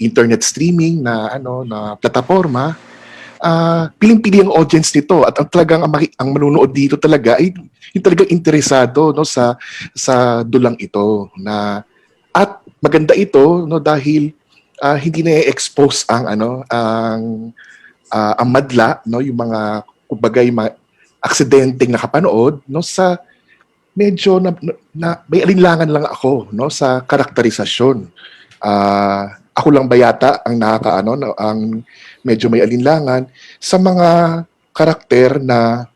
internet streaming na na plataforma, piling-pili ang audience nito at talagang ang manunood dito talaga ay yung talagang interesado, no, sa dulang ito na at maganda ito, no, dahil hindi na expose ang ang madla, no, yung mga kumbaga yung mga aksidenteng nakapanood, no, sa medyo na may alinlangan lang ako, no, sa karakterisasyon. Ako lang ba yata ang ang medyo may alinlangan sa mga karakter na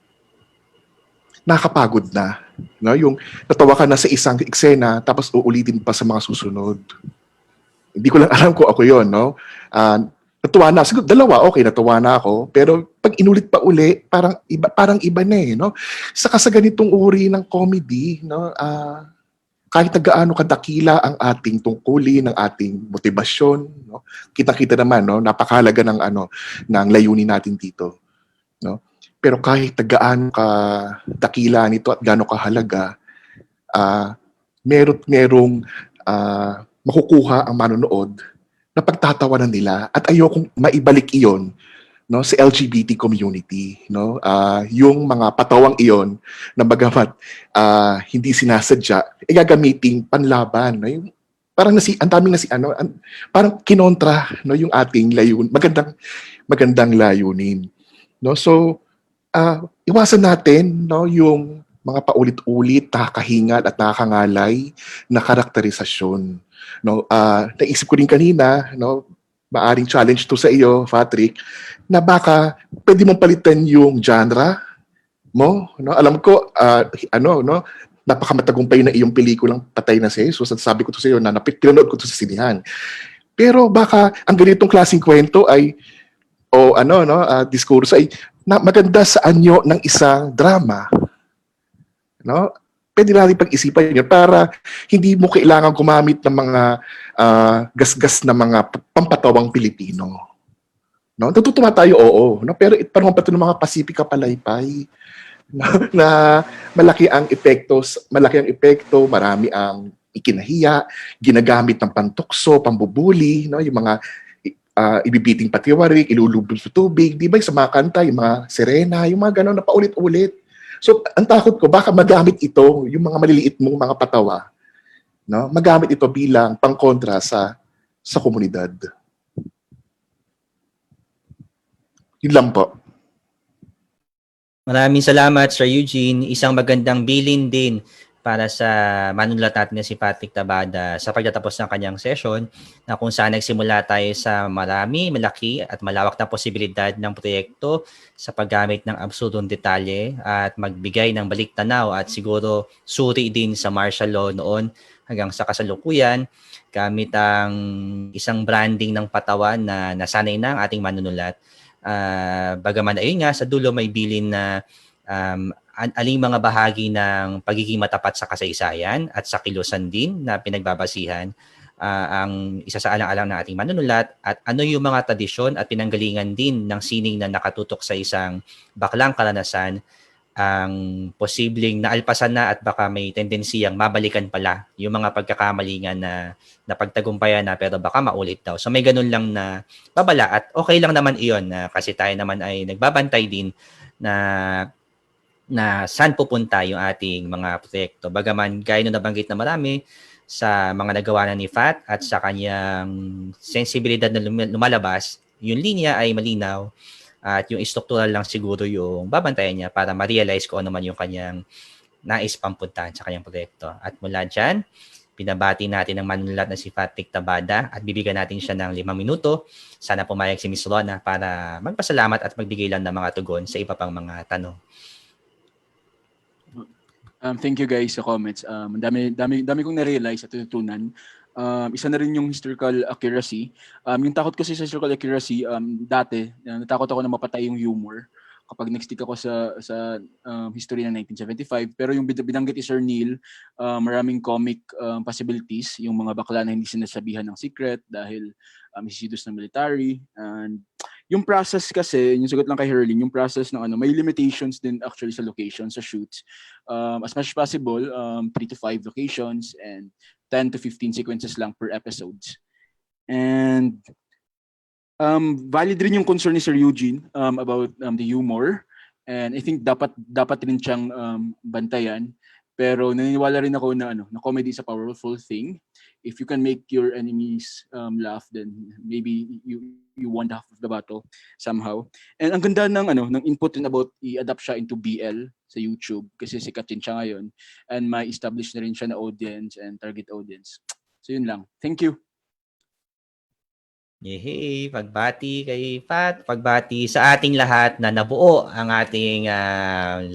nakakapagod na, no, yung natawa ka na sa isang eksena tapos uulitin pa sa mga susunod. Hindi ko lang alam kung ako yon, no. Natuwa na siguro dalawa, okay, natuwa na ako, pero pag inulit pa uli parang iba na no. Saka sa ganitong uri ng comedy, no, kahit na gaano kadakila ang ating tungkulin, ng ating motibasyon, no, kita-kita naman, no, napakahalaga ng ng layunin natin dito, no. Pero kahit na gaano kadakila nito at gaano kahalaga, merong makukuha ang manonood na pagtatawanan nila at ayokong maibalik iyon, no, sa LGBT community, no, yung mga patawang iyon na bagamat hindi sinasadya gagamiting panlaban, no, yung parang ang daming parang kinontra, no, yung ating magandang layunin, no. So iwasan natin, no, yung mga paulit-ulit nakakahingal at nakakangalay na karakterisasyon, no. Naisip ko rin kanina, no, maaring challenge to sa iyo, Patrick, na baka pwede mong palitan yung genre mo, no? Alam ko, no, napakamatagumpay na iyong pelikulang Patay na si Jesus at sabi ko to sa iyo na pinanood ko to sa sinihan. Pero baka ang ganitong klaseng kwento ay, diskurso ay maganda sa anyo ng isang drama, no? Pwede natin pag-isipan yun para hindi mo kailangan gumamit ng mga gasgas na mga pampatawang Pilipino, No? Natutuwa tayo, oo. No? Pero parang pa ito ng mga Pasipika Palaypay na malaki ang epekto, marami ang ikinahiya, ginagamit ng pantukso, pambubuli, no? Yung mga ibibiting patiwarik, ilulubog sa tubig, di ba yung sa mga kanta, yung mga sirena, yung mga gano'n na paulit-ulit. So, ang takot ko, baka magamit ito, yung mga maliliit mong mga patawa, no? Magamit ito bilang pangkontra sa komunidad. Yun lang po. Maraming salamat, Sir Eugene. Isang magandang bilin din para sa manunulat natin na si Patrick Tabada sa pagtatapos ng kanyang session na kung saan nagsimula tayo sa malaki at malawak na posibilidad ng proyekto sa paggamit ng absurdong detalye at magbigay ng balik-tanaw at siguro suri din sa martial law noon hanggang sa kasalukuyan gamit ang isang branding ng patawan na nasanay na ang ating manunulat. Bagaman ayun nga, sa dulo may bilin na aling mga bahagi ng pagiging matapat sa kasaysayan at sa kilusan din na pinagbabasihan ang isa sa alang-alang ng ating manunulat at ano yung mga tradisyon at pinanggalingan din ng sining na nakatutok sa isang baklang karanasan ang posibleng naalpasan na at baka may tendensiyang mabalikan pala yung mga pagkakamalingan na napagtagumpayan na pero baka maulit daw. So may ganun lang na babala at okay lang naman iyon kasi tayo naman ay nagbabantay din na saan pupunta yung ating mga proyekto. Bagaman gaya nung nabanggit na marami sa mga nagawa na ni Fat at sa kanyang sensibilidad na lumalabas, yung linya ay malinaw at yung structural lang siguro yung babantayan niya para ma-realize ko ano man yung kanyang nais pampuntahan sa kanyang proyekto. At mula dyan, pinabati natin ang manunulat na si Patrick Tabada at bibigyan natin siya ng 5 minuto. Sana pumayag si Miss Rona para magpasalamat at magbigay lang ng mga tugon sa iba pang mga tanong. Thank you guys sa comments. Dami kong na-realize at natutunan. Isa na rin yung historical accuracy. Yung takot kasi sa historical accuracy, dati, natakot ako na mapatay yung humor kapag nag-stick ako sa history ng 1975. Pero yung binanggit ni Sir Neil, maraming comic possibilities. Yung mga bakla na hindi sinasabihan ng secret dahil isisidus ng military. And yung process kasi, yung sagot lang kay Herling, yung process ng may limitations din actually sa location, sa shoots. As much as possible, 3 to 5 locations and 10 to 15 sequences lang per episodes. And valid rin yung concern ni Sir Eugene about the humor. And I think dapat rin siyang bantayan. Pero naniniwala rin ako na na comedy is a powerful thing. If you can make your enemies laugh, then maybe you won half of the battle somehow. And ang ganda ng input rin about i-adapt siya into BL sa YouTube kasi sikat din siya ngayon and may establish na rin siya na audience and target audience. So yun lang. Thank you. Yehey, pagbati kay Pat, pagbati sa ating lahat na nabuo ang ating 12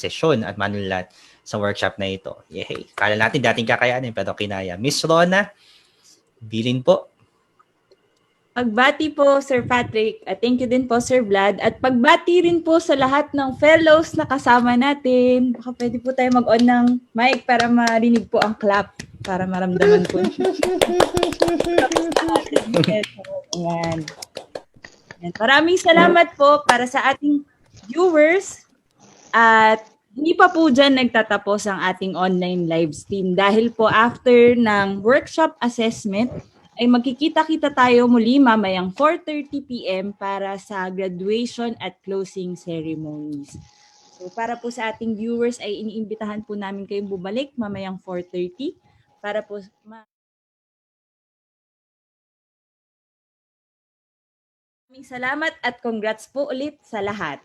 sesyon at manunulat sa workshop na ito. Yehey, kala natin dating kakayanin pero kinaya. Miss Rona, bilin po. Pagbati po, Sir Patrick, at thank you din po, Sir Vlad, at pagbati rin po sa lahat ng fellows na kasama natin. Baka pwede po tayo mag-on ng mic para marinig po ang clap, para maramdaman po. Ayan. Ayan. Maraming salamat po para sa ating viewers at hindi pa po dyan nagtatapos ang ating online live stream dahil po after ng workshop assessment, ay magkikita-kita tayo muli mamayang 4:30 p.m. para sa graduation at closing ceremonies. So para po sa ating viewers ay iniimbitahan po namin kayong bumalik mamayang 4:30 para po maraming salamat at congrats po ulit sa lahat.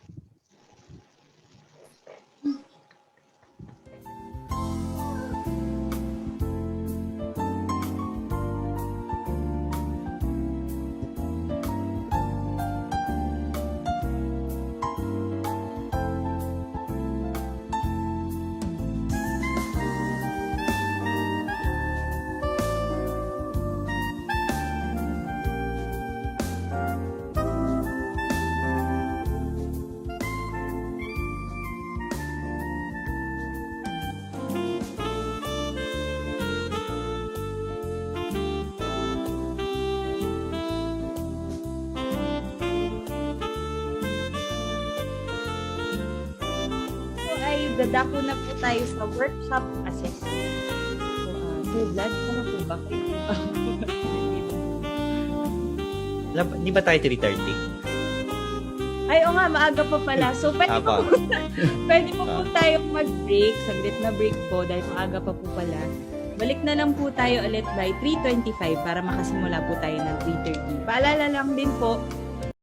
magdadako na po tayo sa workshop assessment. So, Sir Vlad, ano po ba? Di ba tayo 3:30? Ay, o nga, maaga pa pala. So, pwede Apa. pwede po tayong mag-break. Saglit na break po dahil maaga pa po pala. Balik na lang po tayo ulit by 3:25 para makasimula po tayo ng 3:30. Paalala lang din po,